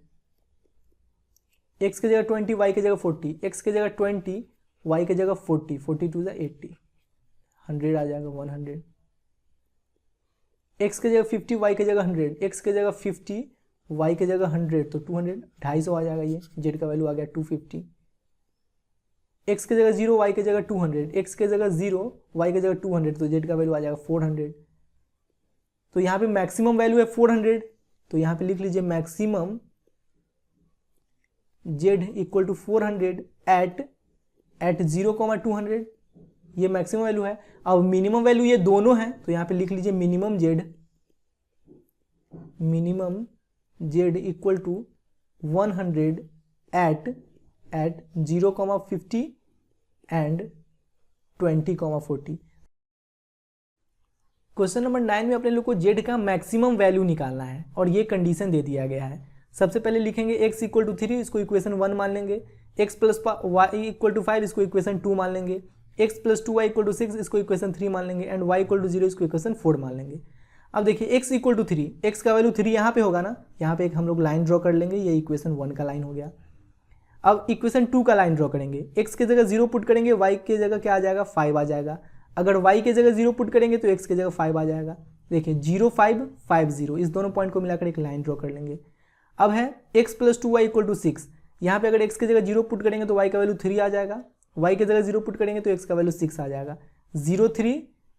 S1: x की जगह 20 y की जगह 40, x की जगह 20 y की जगह 40, 42 = 80, 100 आ जाएगा 100। x की जगह 50, y की जगह 100, x की जगह 50, y की जगह 100, तो 200, 250 आ जाएगा। ये z का वैल्यू आ गया 250। x की जगह 0, y की जगह 200, x की जगह 0, y की जगह 200, तो z का वैल्यू आ जाएगा 400। तो यहाँ पे मैक्सिमम वैल्यू है 400, तो यहाँ पे लिख लीजिए maximum z equal to 400 at 0,200, ये मैक्सिमम वैल्यू है। अब मिनिमम वैल्यू ये दोनों है, तो यहाँ पे लिख लीजिए minimum z equal to 100 at 0,50 and 20,40। Question number 9 में अपने लोग को z का मैक्सिमम वैल्यू निकालना है और ये कंडीशन दे दिया गया है। सबसे पहले लिखेंगे x इक्वल टू 3, इसको इक्वेशन 1 मान लेंगे, x plus y equal to 5, इसको इक्वेशन 2 मान लेंगे, x plus 2y equal to 6, इसको इक्वेशन 3 मान लेंगे, एंड y इक्वल टू 0, इसको इक्वेशन 4 मान लेंगे। अब देखिए x इक्वल टू 3, x का वैल्यू 3 यहाँ पे होगा ना, यहाँ पे एक हम लोग लाइन ड्रॉ कर लेंगे, ये इक्वेशन 1 का लाइन हो गया। अब इक्वेशन 2 का लाइन ड्रॉ करेंगे, x की जगह 0 पुट करेंगे, y की जगह क्या आ जाएगा 5 आ जाएगा। अगर y की जगह 0 पुट करेंगे तो x की जगह 5 आ जाएगा। देखिए 0 5 5 0, इस दोनों पॉइंट को मिलाकर एक लाइन ड्रॉ कर लेंगे। अब है x plus 2y equal to 6, यहाँ पे अगर x की जगह 0 पुट करेंगे तो y का वैल्यू 3 आ जाएगा, y की जगह 0 पुट करेंगे तो x का वैल्यू 6 आ जाएगा। 0 3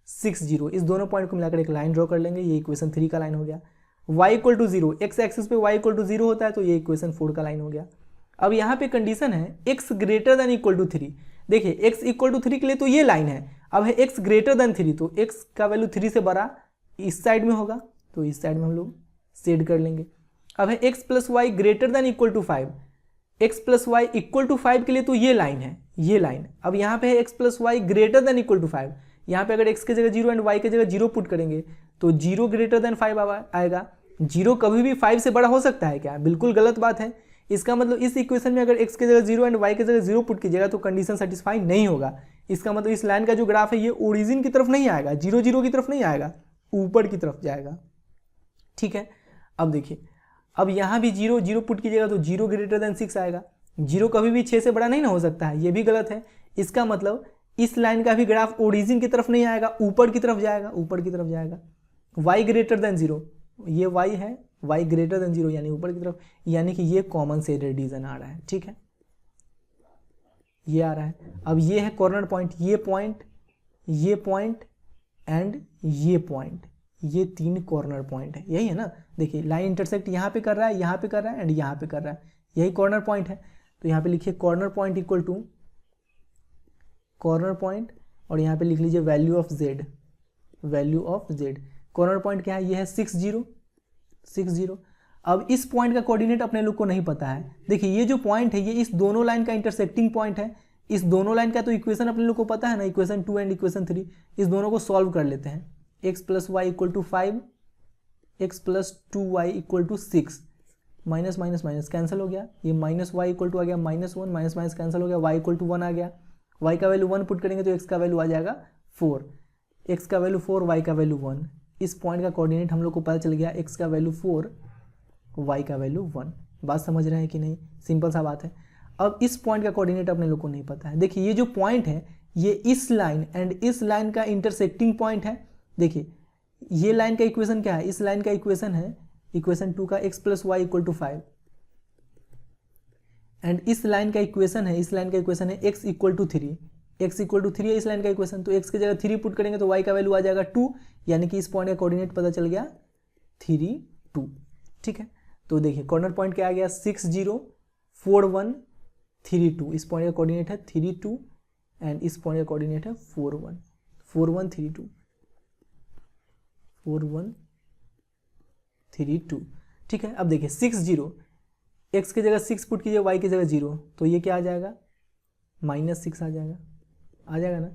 S1: 6 0, इस दोनों पॉइंट को मिलाकर एक लाइन ड्रॉ कर लेंगे, ये इक्वेशन 3 का लाइन हो गया। y equal to 0, x axis पे y इक्वल टू 0 होता है, तो ये इक्वेशन 4 का लाइन हो गया। अब यहाँ पे कंडीशन है x greater than equal to 3। देखिए x इक्वल टू 3 के लिए तो ये लाइन है, अब है x ग्रेटर देन 3, तो x का वैल्यू 3 से बड़ा इस साइड में होगा, तो इस साइड में हम लोग शेड कर लेंगे। अब है x plus y greater than equal to 5, x plus y equal to 5 के लिए तो ये लाइन है, ये लाइन। अब यहाँ पे है x plus y greater than equal to 5, यहाँ पे अगर x की जगह 0 एंड y की जगह 0 पुट करेंगे तो 0 ग्रेटर देन 5 आएगा। 0 कभी भी 5 से बड़ा हो सकता है क्या? बिल्कुल गलत बात है। इसका मतलब इस इक्वेशन में अगर x की जगह 0 एंड y की जगह 0 पुट कीजिएगा तो कंडीशन सेटिस्फाई नहीं होगा। इसका मतलब इस लाइन का जो ग्राफ है ये ओरिजिन की तरफ नहीं आएगा, 0 0 की तरफ नहीं आएगा, ऊपर की तरफ जाएगा। ठीक है, अब देखिए, अब यहाँ भी 0 0 पुट कीजिएगा तो 0 ग्रेटर देन 6 आएगा। 0 कभी भी 6 से बड़ा नहीं ना हो सकता है, ये भी गलत है। इसका मतलब इस लाइन का भी ग्राफ ओरिजिन की तरफ नहीं आएगा, ऊपर की तरफ जाएगा, ऊपर की तरफ जाएगा। y ग्रेटर देन 0, ये y है, y ग्रेटर देन 0 यानी ऊपर की तरफ, यानी कि ये कॉमन शेडेड रीजन आ रहा है। ठीक है, ये आ रहा है। अब ये है कॉर्नर पॉइंट, ये पॉइंट, ये पॉइंट एंड ये पॉइंट, ये 3 कॉर्नर पॉइंट है, यही है ना। देखिए लाइन इंटरसेक्ट यहाँ पे कर रहा है, यहाँ पे कर रहा है एंड यहाँ पे कर रहा है, यही कॉर्नर पॉइंट है। तो यहाँ पे लिखिए corner point equal to corner point, और यहाँ पे लिख लीजिए value of z, value of z। Corner point क्या है? ये है 6 0 6 0। अब इस पॉइंट का कोऑर्डिनेट अपने लोग को नहीं पता है। देखिए ये जो पॉइंट है ये इस दोनों लाइन का इंटरसेक्टिंग पॉइंट है। इस दोनों लाइन का तो इक्वेशन अपने लोग को पता है ना, इक्वेशन 2 एंड इक्वेशन 3। इस दोनों को सॉल्व कर लेते हैं। x plus y equal to 5, x plus 2y equal to 6, minus minus minus cancel हो गया, ये माइनस वाई इक्वल टू आ गया -1, माइनस माइनस कैंसिल हो गया, y इक्वल टू 1 आ गया। y का वैल्यू 1 पुट करेंगे तो x का वैल्यू आ जाएगा 4, x का वैल्यू 4, y का वैल्यू 1। इस पॉइंट का कोऑर्डिनेट हम लोग को पता चल गया, x का वैल्यू 4, y का वैल्यू 1। बात समझ रहे हैं कि नहीं? सिंपल सा बात है। अब इस पॉइंट का कोऑर्डिनेट अपने लोग को नहीं पता है। देखिए ये जो पॉइंट है ये इस लाइन एंड इस लाइन का इंटरसेक्टिंग पॉइंट है। देखिए ये लाइन का इक्वेशन क्या है? इस लाइन का इक्वेशन है इक्वेशन 2 का x plus y equal to 5, and इस लाइन का इक्वेशन है, इस लाइन का इक्वेशन है x equal to 3, x equal to 3 है इस लाइन का इक्वेशन। तो x की जगह 3 पुट करेंगे तो y का वैल्यू आ जाएगा 2, यानी कि इस पॉइंट का कोऑर्डिनेट पता चल गया 3 2। ठीक है, तो देखिए कॉर्नर पॉइंट क्या आ गया? 6 0 4 1 3 2। इस पॉइंट का कोऑर्डिनेट है 3 2 एंड इस पॉइंट का कोऑर्डिनेट है 4 1 4 1 3 2 4 1 3 2। ठीक है, अब देखिए 6 0, x की जगह 6 पुट कीजिए, y की जगह 0, तो ये क्या आ जाएगा? -6 आ जाएगा ना।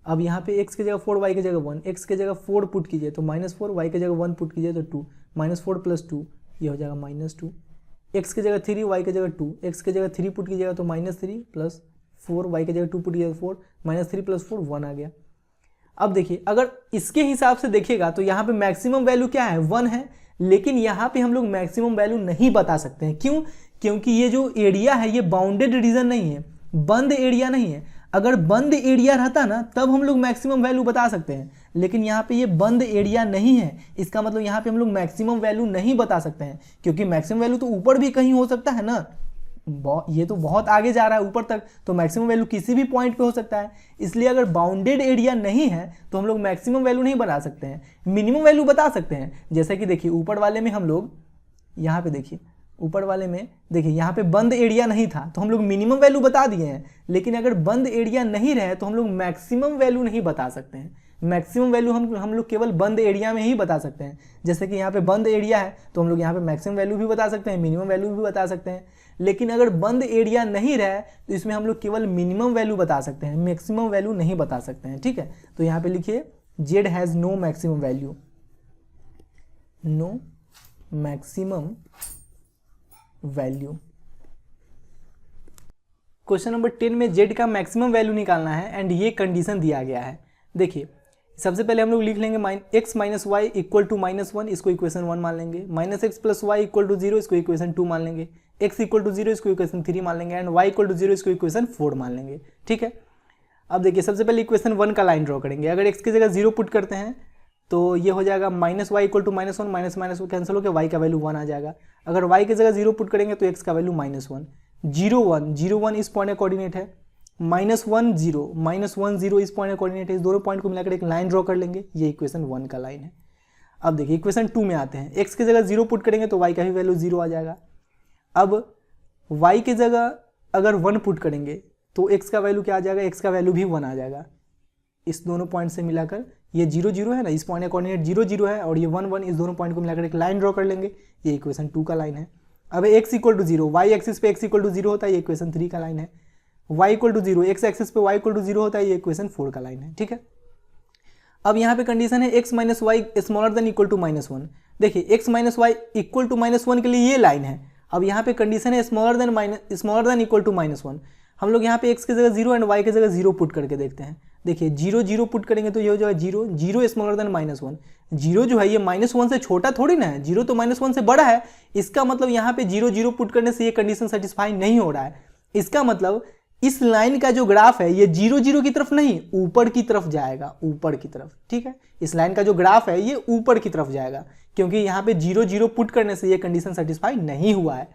S1: अब यहाँ पे x की जगह 4, y की जगह 1, x की जगह 4 पुट कीजिए तो -4, y की जगह 1 पुट कीजिए तो 2, -4 प्लस 2 ये हो जाएगा -2। x की जगह 3, y की जगह 2, x की जगह 3 पुट कीजिएगा तो -3 प्लस 4, y की जगह 2 पुट कीजिएगा 4, -3 प्लस 4 1 आ गया। अब देखिए अगर इसके हिसाब से देखिएगा तो यहाँ पे मैक्सिमम वैल्यू क्या है? 1 है, लेकिन यहाँ पे हम लोग मैक्सिमम वैल्यू नहीं बता सकते हैं। क्यों? क्योंकि ये जो एरिया है ये बाउंडेड रीजन नहीं है, बंद एरिया नहीं है। अगर बंद एरिया रहता ना तब हम लोग मैक्सिमम वैल्यू बता सकते हैं, लेकिन यहाँ पे ये बंद एरिया नहीं है, इसका मतलब यहाँ पे हम लोग मैक्सिमम वैल्यू नहीं बता सकते हैं, क्योंकि मैक्सिमम वैल्यू तो ऊपर भी कहीं हो सकता है ना, ये तो बहुत आगे जा रहा है ऊपर तक, तो मैक्सिमम वैल्यू किसी भी पॉइंट पे हो सकता है। इसलिए अगर बाउंडेड एरिया नहीं है तो हम लोग मैक्सिमम वैल्यू नहीं बना सकते हैं, मिनिमम वैल्यू बता सकते हैं। जैसे कि देखिए ऊपर वाले में हम लोग यहाँ पे देखिए ऊपर वाले में देखिए यहाँ पे बंद एरिया नहीं था तो हम लोग मिनिमम वैल्यू बता दिए हैं, लेकिन अगर बंद एरिया नहीं रहे तो हम लोग मैक्सिमम वैल्यू नहीं बता सकते हैं। मैक्सिमम वैल्यू हम लोग केवल बंद एरिया में ही बता सकते हैं। जैसे कि यहाँ पे बंद एरिया है तो हम लोग यहाँ पे मैक्सिमम वैल्यू भी बता सकते हैं, मिनिमम वैल्यू भी बता सकते हैं। लेकिन अगर बंद एरिया नहीं रहे तो इसमें हम लोग केवल मिनिमम वैल्यू बता सकते हैं, मैक्सिमम वैल्यू नहीं बता सकते हैं। ठीक है, तो यहाँ पे लिखिए z has no maximum value, no maximum value. Question number 10 में जेड का मैक्सिमम वैल्यू निकालना है एंड ये कंडीशन दिया गया है। देखिए सबसे पहले हम लोग लिख लेंगे x minus y equal to -1, इसको इक्वेशन 1 मान लेंगे, -x plus y equal to 0, इसको इक्वेशन 2 मान लेंगे, x इक्वल टू 0 इसको इक्वेशन 3 मान लेंगे एंड y इक्वल टू 0 इसको इक्वेशन 4 मान लेंगे। ठीक है, अब देखिए सबसे पहले इक्वेशन 1 का लाइन ड्रॉ करेंगे। अगर x की जगह 0 पुट करते हैं तो ये हो जाएगा -y equal to -1, minus minus cancel होकर y का वैल्यू 1 आ जाएगा। अगर y की जगह 0 पुट करेंगे तो x का वैल्यू -1, 0 1, 0 1 इस पॉइंट का कोऑर्डिनेट है, -1 0, -1 0 इस पॉइंट का कोऑर्डिनेट है। इस दोनों पॉइंट को मिलाकर एक लाइन ड्रॉ कर लेंगे, ये इक्वेशन 1 का लाइन है। अब देखिए इक्वेशन 2 में आते हैं, x की जगह 0 पुट करेंगे तो y का भी वैल्यू 0 आ जाएगा। अब y की जगह अगर 1 पुट करेंगे तो x का वैल्यू क्या आ जाएगा, x का वैल्यू भी 1 आ जाएगा। इस दोनों पॉइंट से मिलाकर ये 0 0 है ना, इस पॉइंट का कोऑर्डिनेट 0 0 है और ये 1 1, इस दोनों पॉइंट को मिलाकर एक लाइन ड्रॉ कर लेंगे, ये इक्वेशन 2 का लाइन है। अब x equal to 0, y axis पे x इक्वल टू 0 होता है, ये इक्वेशन 3 का लाइन है। y equal to 0, x axis पे y इक्वल टू 0 होता है, ये इक्वेशन 4 का लाइन है। ठीक है, अब यहाँ पे कंडीशन है x minus y smaller than equal to -1। देखिए x minus y equal to -1 के लिए ये लाइन है। अब यहाँ पे कंडीशन है स्मॉलर देन इक्वल टू -1। हम लोग यहाँ पे x की जगह 0 एंड y की जगह 0 पुट करके देखते हैं। देखिए 0 0 पुट करेंगे तो ये हो जाएगा 0 0 स्मॉलर देन -1। 0 जो है ये -1 से छोटा थोड़ी ना है, 0 तो -1 से बड़ा है। इसका मतलब यहाँ पे 0 0 पुट करने से ये कंडीशन सेटिस्फाई नहीं हो रहा है। इसका मतलब इस लाइन का जो ग्राफ है ये 0 0 की तरफ नहीं, ऊपर की तरफ जाएगा, ऊपर की तरफ। ठीक है, इस लाइन का जो ग्राफ है ये ऊपर की तरफ जाएगा, क्योंकि यहाँ पे 0 0 पुट करने से ये कंडीशन सेटिस्फाई नहीं हुआ है।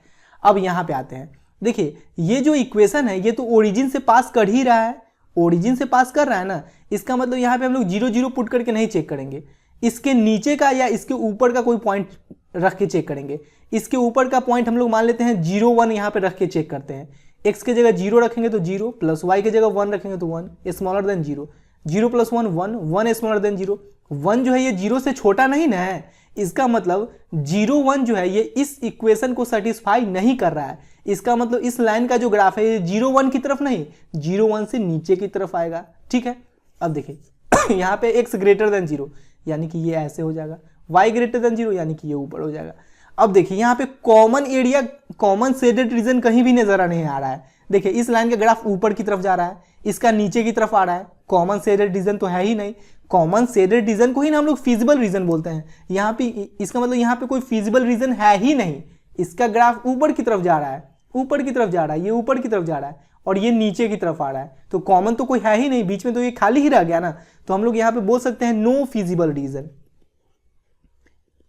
S1: अब यहाँ पे आते हैं, देखिए ये जो इक्वेशन है ये तो ओरिजिन से पास कर ही रहा है, ओरिजिन से पास कर रहा है ना। इसका मतलब यहाँ पे हम लोग 0 0 पुट करके नहीं चेक करेंगे, इसके नीचे का या इसके ऊपर का कोई पॉइंट रख के चेक करेंगे। इसके ऊपर का पॉइंट हम लोग मान लेते हैं 0 1, यहाँ पे रख के चेक करते हैं। x की जगह 0 रखेंगे तो 0, प्लस y की जगह 1 रखेंगे तो 1, smaller than 0, 0 plus 1 1, 1 smaller than 0, 1 जो है ये 0 से छोटा नहीं ना है। इसका मतलब 0 1 जो है ये इस इक्वेशन को सेटिस्फाई नहीं कर रहा है। इसका मतलब इस लाइन का जो ग्राफ है ये 0 1 की तरफ नहीं, 0 1 से नीचे की तरफ आएगा। ठीक है, अब देखिए यहाँ पे x ग्रेटर देन 0 यानी कि ये ऐसे हो जाएगा, y ग्रेटर देन 0 यानी कि ये ऊपर हो जाएगा। अब देखिए यहाँ पे common area, common shaded region कहीं भी नजर नहीं आ रहा है। देखिए इस लाइन का ग्राफ ऊपर की तरफ जा रहा है, इसका नीचे की तरफ आ रहा है, कॉमन शेडेड रीजन तो है ही नहीं। कॉमन शेडेड रीजन को ही ना हम लोग फिजिबल रीजन बोलते हैं। यहाँ पे इसका मतलब यहाँ पे कोई फिजिबल रीजन है ही नहीं। इसका ग्राफ ऊपर की तरफ जा रहा है, ऊपर की तरफ जा रहा है, ये ऊपर की तरफ जा रहा है और ये नीचे की तरफ आ रहा है, तो कॉमन तो कोई है ही नहीं, बीच में तो ये खाली ही रह गया ना। तो हम लोग यहाँ पे बोल सकते हैं no feasible region,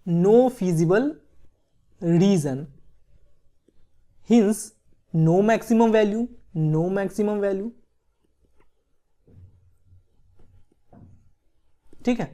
S1: no feasible region, hence no maximum value, no maximum value. ठीक है,